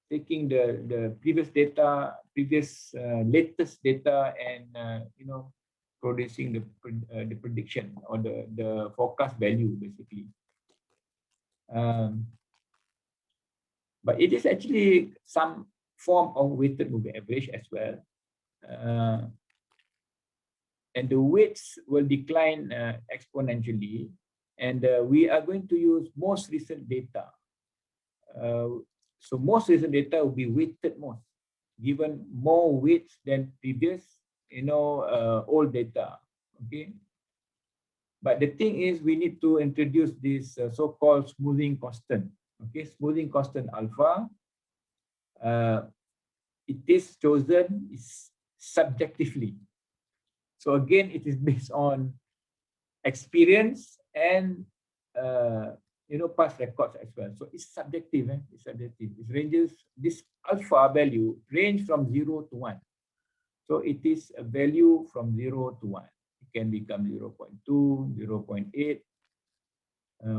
taking the previous data, latest data, and you know, producing the prediction or the forecast value, basically. But it is actually some form of weighted moving average as well. And the weights will decline exponentially. And we are going to use most recent data. So most recent data will be weighted most, given more weights than previous, you know, old data. Okay. But the thing is, we need to introduce this so-called smoothing constant. Okay, smoothing constant alpha. It is chosen subjectively. So again, it is based on experience and you know, past records as well. So it's subjective. It's subjective. It ranges. This alpha value range from 0 to 1. So it is a value from 0 to 1. It can become 0.2, 0.8.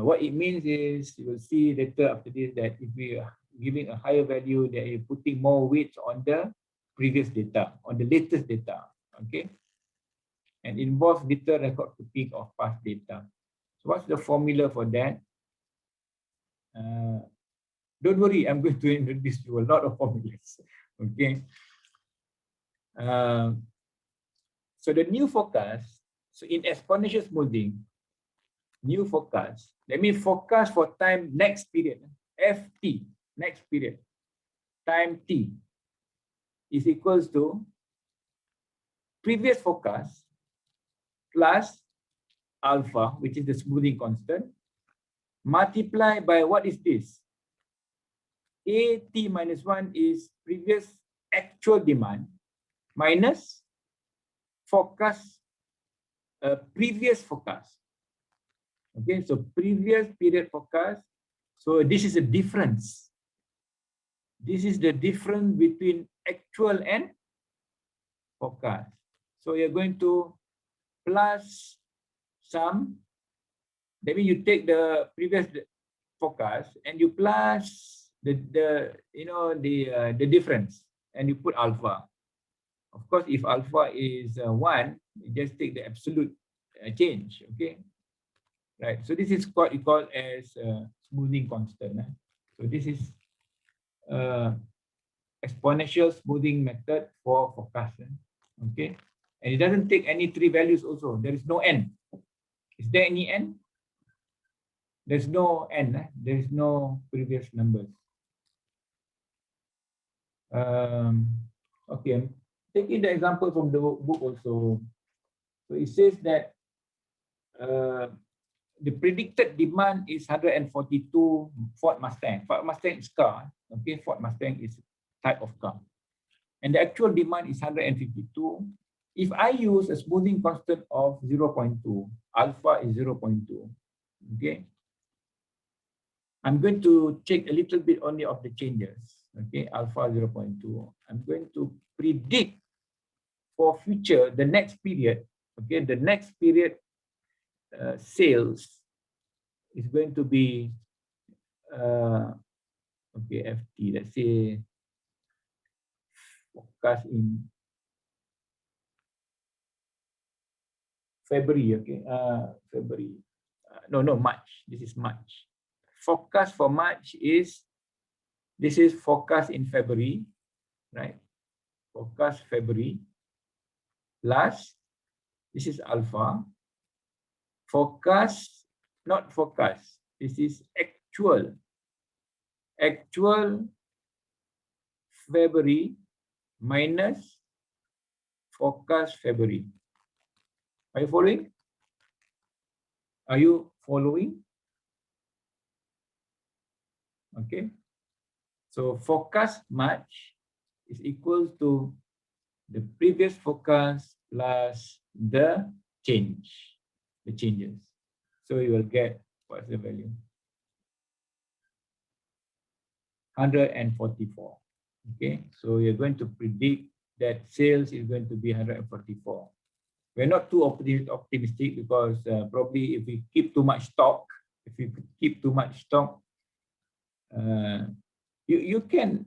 What it means is, you will see later after this that if we are giving a higher value, that you're putting more weights on the previous data, on the latest data. Okay, and involves little record keeping of past data. So what's the formula for that? Don't worry, I'm going to introduce you a lot of formulas. Okay. So the new forecast. So in exponential smoothing, new forecast, let me forecast for time next period, ft, next period, time t is equals to previous forecast plus alpha, which is the smoothing constant, multiply by what is this? At minus 1 is previous actual demand minus forecast a previous forecast. Okay, so previous period forecast. So this is a difference. This is the difference between actual and forecast. So you're going to plus some. That means you take the previous forecast and you plus the difference and you put alpha. Of course, if alpha is 1, you just take the absolute change. Okay, right. So this is what we call as smoothing constant. So this is exponential smoothing method for forecast. Okay, and it doesn't take any 3 values also. There is no n. Is there any n? There's no n. There is no previous numbers. Okay, I'm taking the example from the book also. So it says that the predicted demand is 142 Ford Mustang. Ford Mustang is car. Okay, Ford Mustang is type of car. And the actual demand is 152. If I use a smoothing constant of 0.2, alpha is 0.2. Okay. I'm going to check a little bit only of the changes. Okay, alpha 0.2. I'm going to predict for future, the next period. Okay, the next period sales is going to be okay, FT, let's say forecast in February. Okay, February. No, March. This is March. Forecast for March is, this is forecast in February, right? Forecast February plus, this is alpha. Forecast, not forecast. This is actual. Actual February minus forecast February. Are you following? Are you following? Okay. So forecast March is equal to the previous forecast plus the change, the changes. So you will get, what's the value? 144. Okay, so you're going to predict that sales is going to be 144. We're not too optimistic because probably if we keep too much stock, you can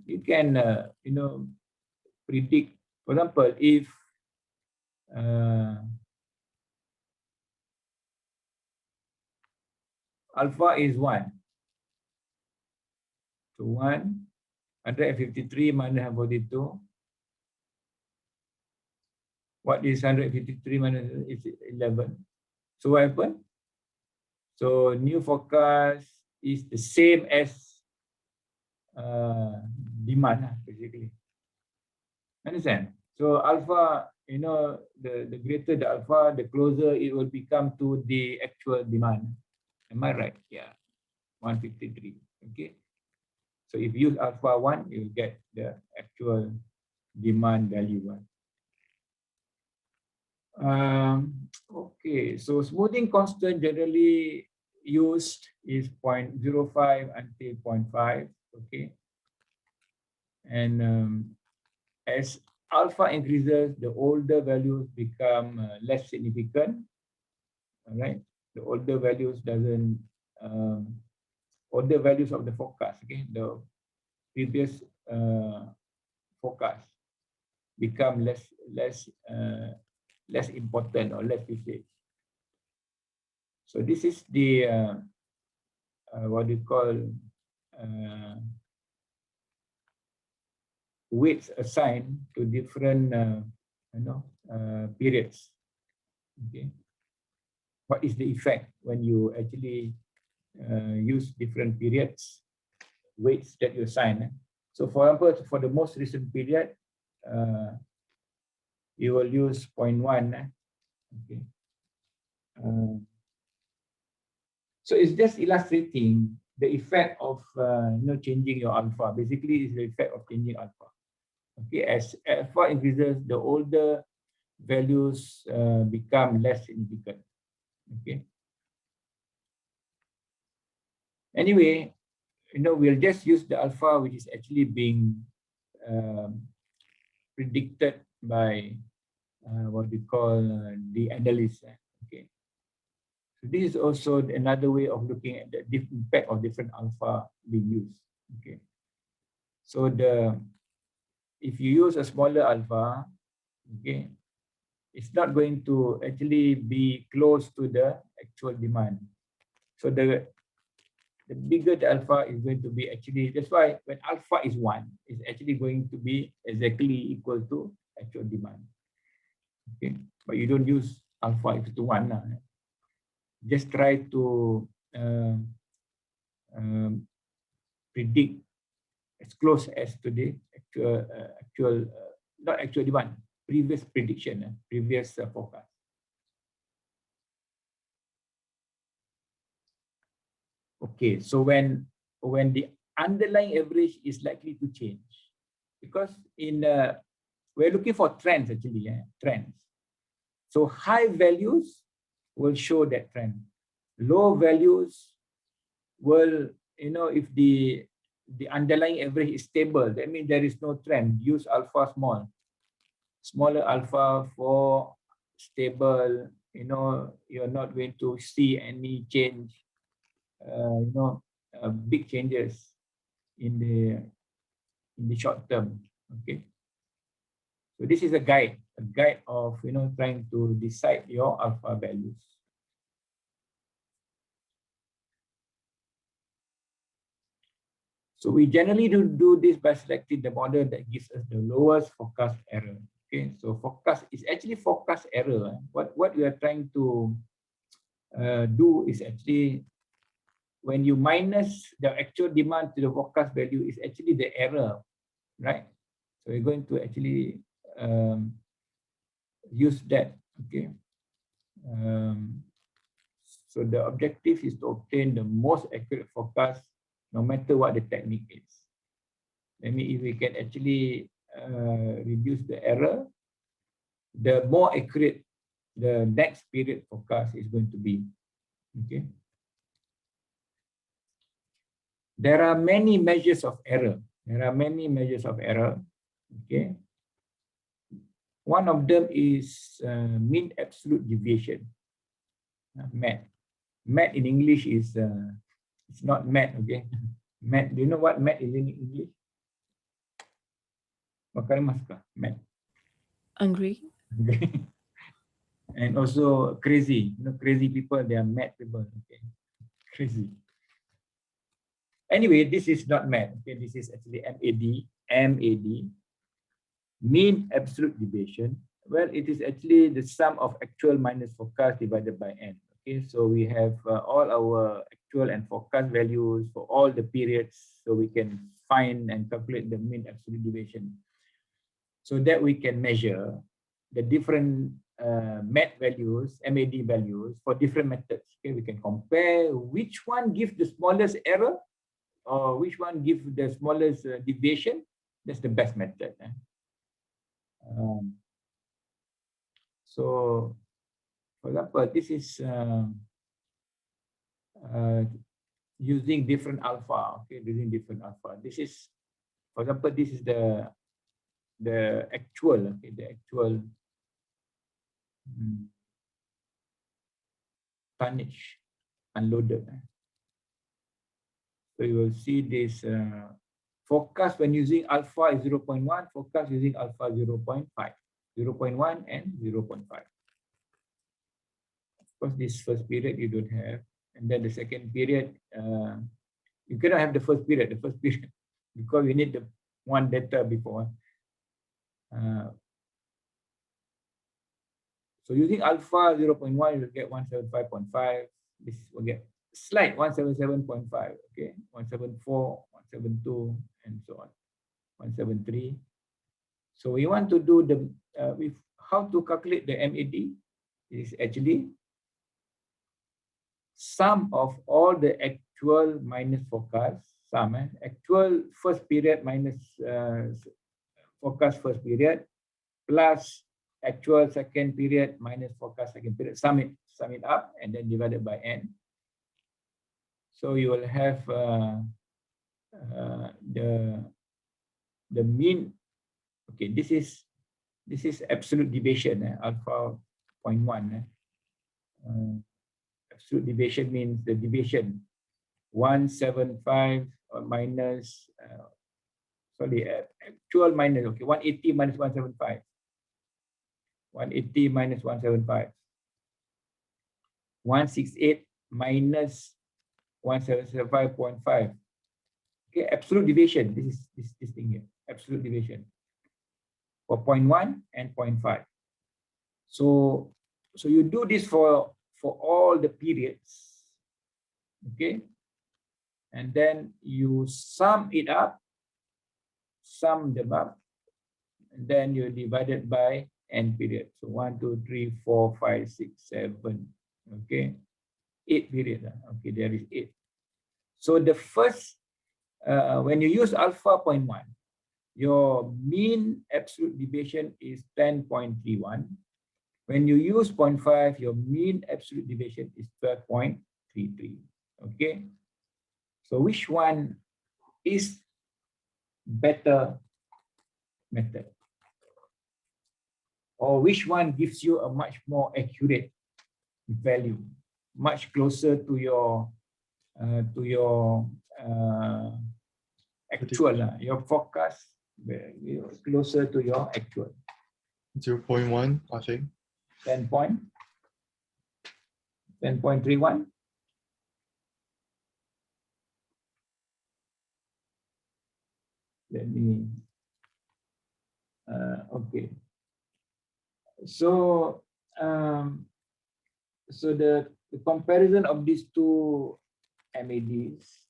predict. For example, if alpha is 1, so 153 minus 142. What is 153 minus is 11? So what happened? So new forecast is the same as demand, basically. Understand? So alpha, the greater the alpha, the closer it will become to the actual demand. Am I right? Yeah, 153. Okay. So if you use alpha 1, you will get the actual demand value 1. Okay, so smoothing constant generally used is 0.05 until 0.5. Okay, and as alpha increases, the older values become less significant. All right, the older values older values of the forecast. Okay, the previous forecast become less important or less usage. So this is the what we call weights assigned to different periods. Okay, what is the effect when you actually use different periods, weights that you assign? So for example, for the most recent period, you will use 0.1. Okay. So it's just illustrating the effect of changing your alpha. Basically, it's the effect of changing alpha. Okay, as alpha increases, the older values become less significant. Okay. Anyway, we'll just use the alpha, which is actually being predicted by what we call the analyst. Okay. So this is also another way of looking at the impact of different alpha being used. Okay. So if you use a smaller alpha, okay, it's not going to actually be close to the actual demand. So the bigger the alpha is going to be, actually, that's why when alpha is 1, it's actually going to be exactly equal to actual demand. Okay, but you don't use alpha equal to 1 now. Just try to predict as close as to the actual not actual demand, previous prediction, previous forecast. Okay, so when the underlying average is likely to change, because we're looking for trends actually, trends. So high values will show that trend. Low values will, if the underlying average is stable, that means there is no trend. Use alpha small, smaller alpha for stable. You're not going to see any change. Big changes in the short term. Okay. So this is a guide of trying to decide your alpha values. So we generally do this by selecting the model that gives us the lowest forecast error. Okay, so forecast is actually forecast error. What we are trying to do is actually, when you minus the actual demand to the forecast value, is actually the error, right? So we're going to actually use that. Okay. So the objective is to obtain the most accurate forecast, no matter what the technique is. I mean, if we can actually reduce the error, the more accurate the next period forecast is going to be. Okay. There are many measures of error. Okay. One of them is mean absolute deviation. MAD. MAD in English is it's not MAD. Okay. MAD. Do you know what MAD is in English? MAD. Angry. And also crazy. Crazy people, they are mad people. Okay. Crazy. Anyway, this is not MAD. Okay, this is actually MAD. Mean absolute deviation. Well, it is actually the sum of actual minus forecast divided by n. Okay, so we have all our actual and forecast values for all the periods, so we can find and calculate the mean absolute deviation, so that we can measure the different MAD values for different methods. Okay, we can compare which one gives the smallest error or which one gives the smallest deviation. That's the best method. So, for example, this is using different alpha. Okay, using different alpha. This is, for example, this is the actual. Okay, the actual tonnage unloaded. So you will see this forecast when using alpha is 0.1, forecast using alpha 0.5, 0.1 and 0.5. Of course, this first period you don't have, and then the second period, you cannot have the first period, because we need the one data before. So using alpha 0.1, you will get 175.5. This will get slight 177.5. Okay, 174, 172, and so on, 173. So we want to do the with how to calculate the MAD is actually sum of all the actual minus forecast, actual first period minus forecast first period plus actual second period minus forecast second period, sum it up, and then divided by n. So you will have the mean. Okay, this is absolute deviation, alpha 0.1. Absolute deviation means the deviation 175 minus actual minus, okay, 180 minus 175. 180 minus 175. 168 minus 175.5. Okay, absolute deviation. This is this thing here. Absolute deviation for 0.1 and 0.5. So you do this for all the periods. Okay. And then you sum it up, sum them up, and then you divide it by n period. So 1, 2, 3, 4, 5, 6, 7. Okay. 8 period. Okay, there is 8. So the first, when you use alpha 0.1, your mean absolute deviation is 10.31. When you use 0.5, your mean absolute deviation is 12.33. Okay. So which one is better method? Or which one gives you a much more accurate value, much closer to your actual, your forecast, closer to your actual? 0.1, I think. 10.31. Let me, okay. So, so the comparison of these two MADs,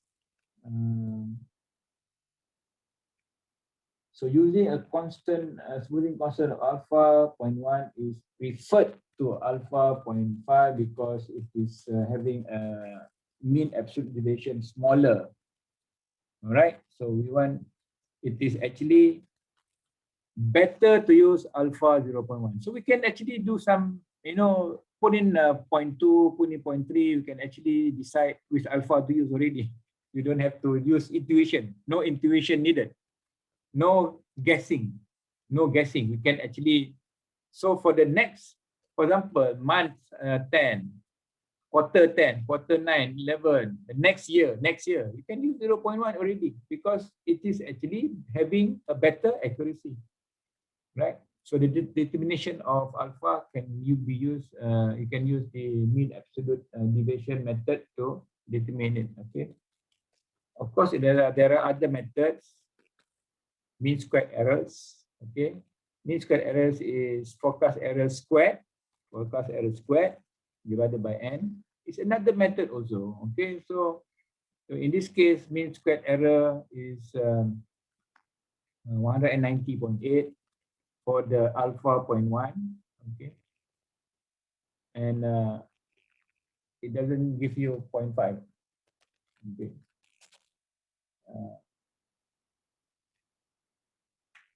so using a constant, smoothing constant of alpha 0.1 is preferred to alpha 0.5 because it is having a mean absolute deviation smaller. All right, so we want, it is actually better to use alpha 0.1. So we can actually do some, put in 0.2, put in 0.3, you can actually decide which alpha to use already. You don't have to use intuition. No intuition needed. No guessing. No guessing. We can actually, so for the next, for example, month 10, quarter 10, quarter 9, 11, the next year, you can use 0.1 already because it is actually having a better accuracy, right? So the determination of alpha can be used, you can use the mean absolute deviation method to determine it, okay? Of course, there are other methods, mean squared errors, okay? Mean squared errors is forecast error squared divided by n. It's another method also, okay? So in this case, mean squared error is 190.8 for the alpha 0.1, okay? And it doesn't give you 0.5, okay?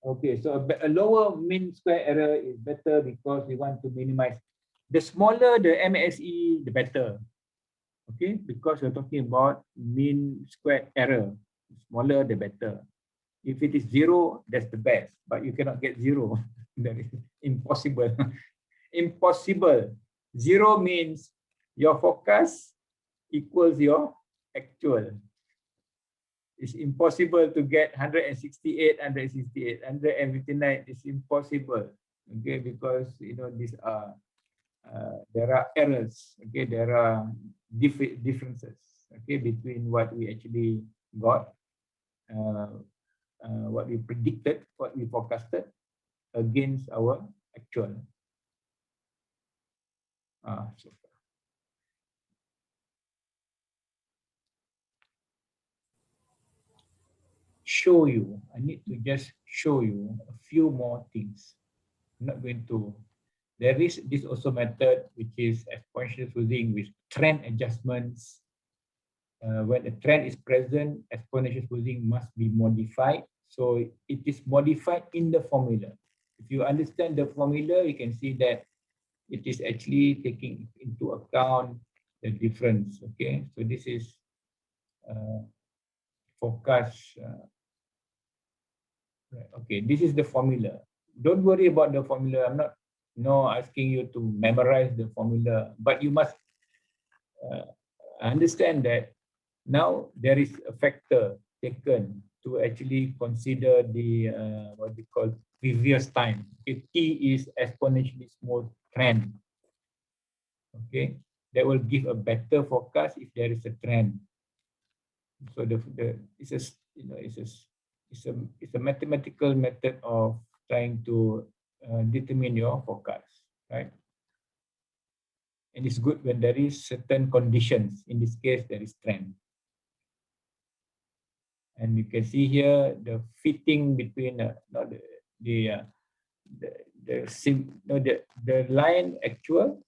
Okay, so a lower mean square error is better because we want to minimize. The smaller the MSE, the better. Okay, because we're talking about mean square error. The smaller, the better. If it is 0, that's the best, but you cannot get 0. That is impossible. Impossible. 0 means your forecast equals your actual. It's impossible to get 168, 159. It's impossible, okay? Because these are there are errors, okay? There are differences, okay, between what we actually got, what we predicted, what we forecasted against our actual. So show you. I need to just show you a few more things. I'm not going to. There is this also method which is exponential smoothing with trend adjustments. When a trend is present, exponential smoothing must be modified. So it is modified in the formula. If you understand the formula, you can see that it is actually taking into account the difference. Okay, so this is forecast. Right. Okay, this is the formula. Don't worry about the formula. I'm not asking you to memorize the formula, but you must understand that now there is a factor taken to actually consider the what we call previous time. Okay, T is exponentially smooth trend. Okay, that will give a better forecast if there is a trend. So it's a it's a mathematical method of trying to determine your forecast, right? And it's good when there is certain conditions. In this case, there is trend. And you can see here the fitting between not the the line actual,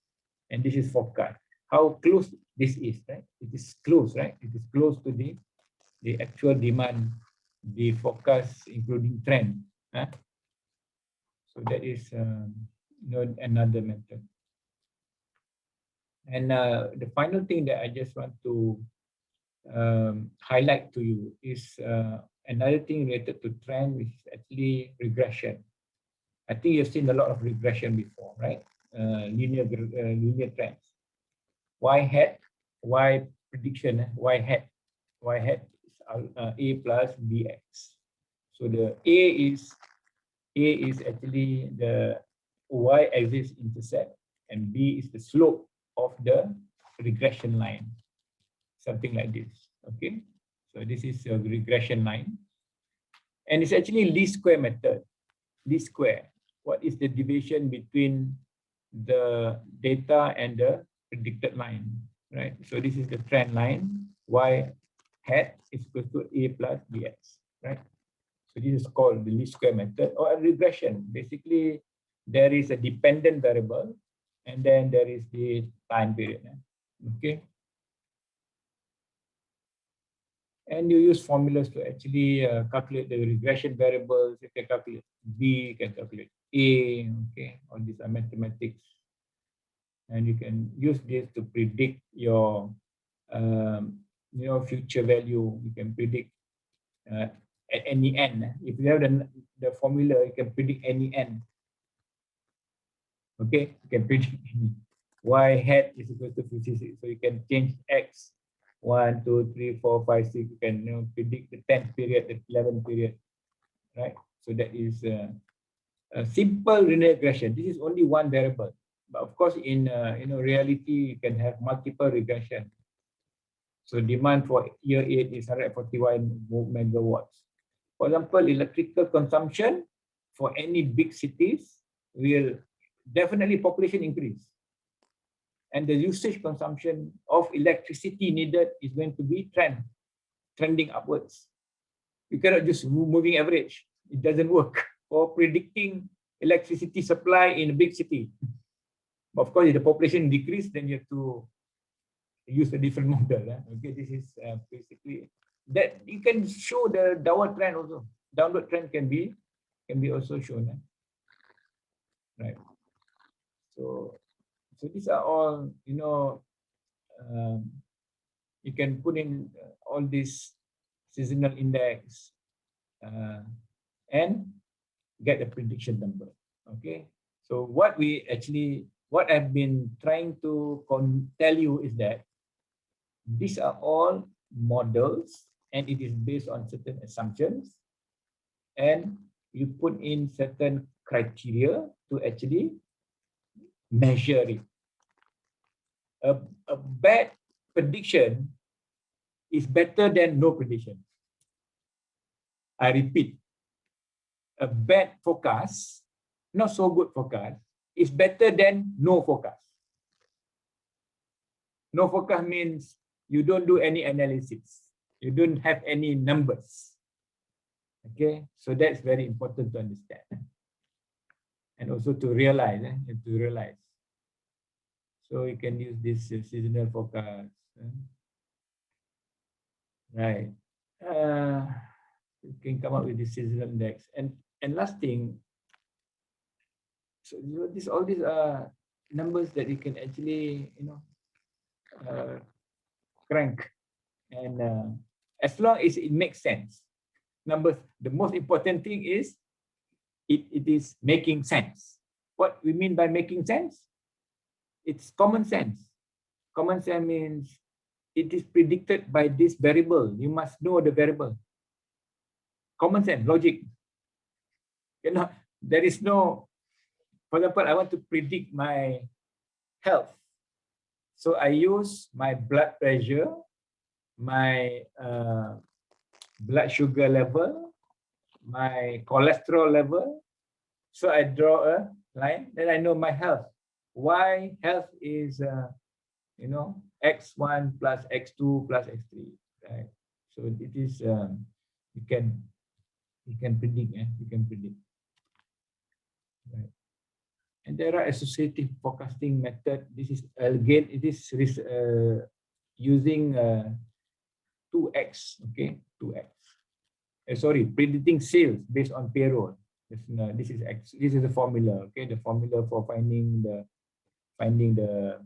and this is forecast. How close this is, right? It is close, right? It is close to the actual demand, the forecast, including trend. So that is another method. And the final thing that I just want to highlight to you is another thing related to trend, which is actually regression. I think you've seen a lot of regression before, right? Linear trends. Y hat, Y prediction, Y hat is A plus BX. So the A is actually the Y-axis intercept, and B is the slope of the regression line, something like this. Okay, so this is a regression line, and it's actually least square method. Least square. What is the deviation between the data and the predicted line, right? So this is the trend line. Y hat is equal to A plus BX, right? So this is called the least square method or a regression. Basically, there is a dependent variable, and then there is the time period. Okay. And you use formulas to actually calculate the regression variables. You can calculate B, you can calculate A. Okay, all these are mathematics, and you can use this to predict your future value. You can predict at any n. If you have the formula, you can predict any n. Okay, you can predict any. Y hat is equal to 56, so you can change x 1, 2, 3, 4, 5, 6. You can predict the 10th period, the 11th period, right? So that is a simple linear regression. This is only one variable, but of course, in reality, you can have multiple regression. So demand for year 8 is 141 megawatts. For example, electrical consumption for any big cities will definitely population increase. And the usage consumption of electricity needed is going to be trending upwards. You cannot just moving average. It doesn't work for predicting electricity supply in a big city. Of course, if the population decrease, then you have to use a different model. Okay, this is basically that you can show the downward trend also. Downward trend can be also shown. Right. So these are all, you can put in all this seasonal index and get a prediction number. Okay. So what I've been trying to tell you is that these are all models, and it is based on certain assumptions, and you put in certain criteria to actually measure it. A bad prediction is better than no prediction. I repeat, a bad forecast, not so good forecast, is better than no forecast. No forecast means you don't do any analysis. You don't have any numbers. Okay, so that's very important to understand. And also to realize, So you can use this seasonal forecast. Right. You can come up with this seasonal index. And last thing, So all these are numbers that you can actually, crank, and as long as it makes sense. Numbers. The most important thing is it is making sense. What we mean by making sense? It's common sense. Common sense means it is predicted by this variable. You must know the variable. Common sense, logic. There is no, for example, I want to predict my health. So I use my blood pressure, my blood sugar level, my cholesterol level. So I draw a line, then I know my health. Why health is, x1 plus x2 plus x3, right? So it is, you can predict, you can predict, right? And there are associative forecasting method. This is again, it is using 2x, okay, 2x. Sorry, predicting sales based on payroll. This is the formula, okay, the formula for finding the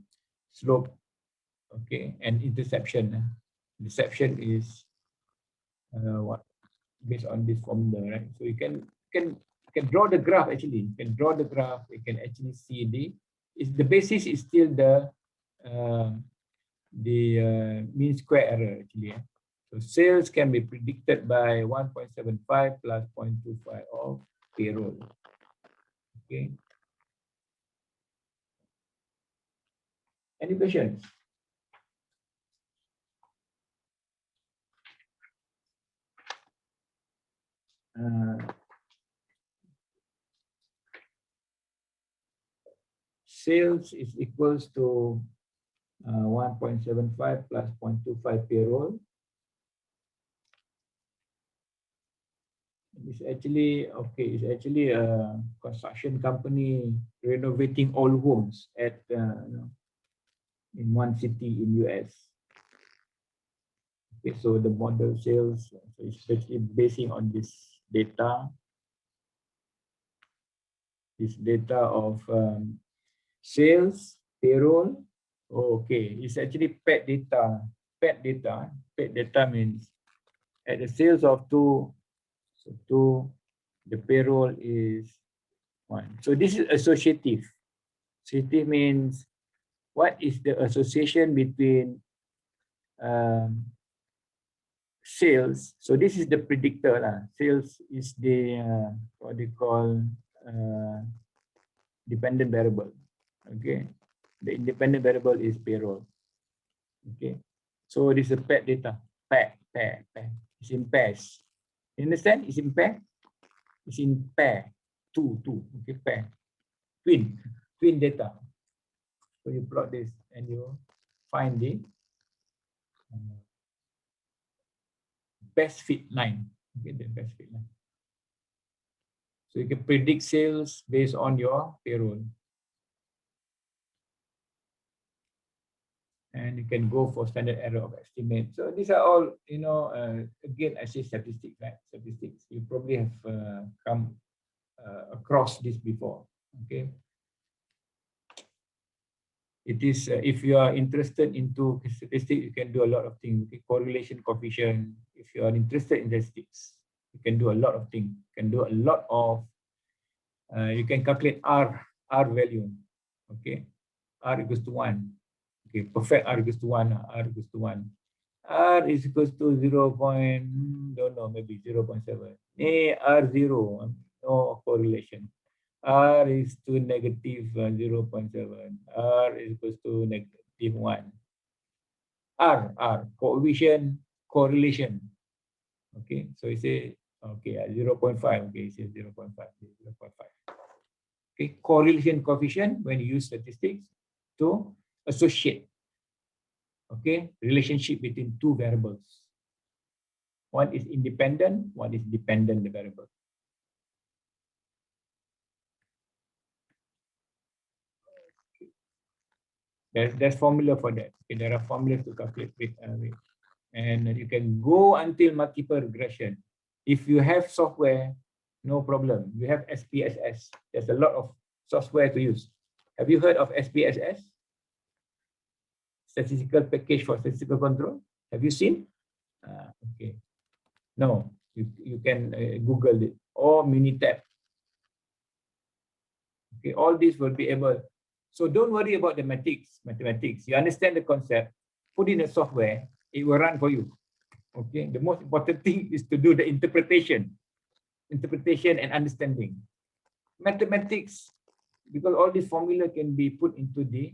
slope, okay, and interception. Interception is what, based on this formula, right? So you can draw the graph. Actually, you can draw the graph. You can actually see the basis is still the mean square error, actually. So sales can be predicted by 1.75 plus 0.25 of payroll. Okay. Any questions? Sales is equals to 1.75 plus 0.25 payroll. It's actually, okay, it's actually a construction company renovating old homes at in one city in US. Okay, so the model sales, so it's especially basing on this data of sales, payroll. Oh, okay, it's actually PET data. PET data means at the sales of 2, so 2, the payroll is 1. So this is associative. Associative means what is the association between sales. So this is the predictor. Sales is the what they call dependent variable. Okay, the independent variable is payroll. Okay, so this is a pair data. Pair. It's in pairs. You understand? It's in pair. It's in pair. Two. Okay, pair. Twin data. So you plot this and you find the best fit line. Okay, the best fit line. So you can predict sales based on your payroll. And you can go for standard error of estimate. So these are all, again, I say statistics, right? Statistics. You probably have come across this before, okay? It is, if you are interested into statistics, you can do a lot of things. Okay? Correlation coefficient. If you are interested in statistics, you can do a lot of things. You can do a lot of, you can calculate R value, okay? R equals to 1. Okay, perfect R equals to 1. R equals to 1. R is equals to 0. Don't know, maybe 0.7. R0, no correlation. R is to negative 0.7. R is equals to negative 1. R, coefficient correlation. Okay, so you say, okay, 0.5. Okay, it says 0.5. 0.5. Okay, correlation coefficient when you use statistics to associate, okay, relationship between two variables. One is independent, one is dependent variable. There's formula for that. Okay, there are formulas to calculate with, and you can go until multiple regression. If you have software, no problem. You have SPSS. There's a lot of software to use. Have you heard of SPSS? Statistical Package for Statistical Control. Have you seen? Okay. No, you can Google it, or Minitab. Okay, all these will be able. So don't worry about the mathematics. You understand the concept, put in the software, it will run for you. Okay, the most important thing is to do the interpretation and understanding. Mathematics, because all these formula can be put into the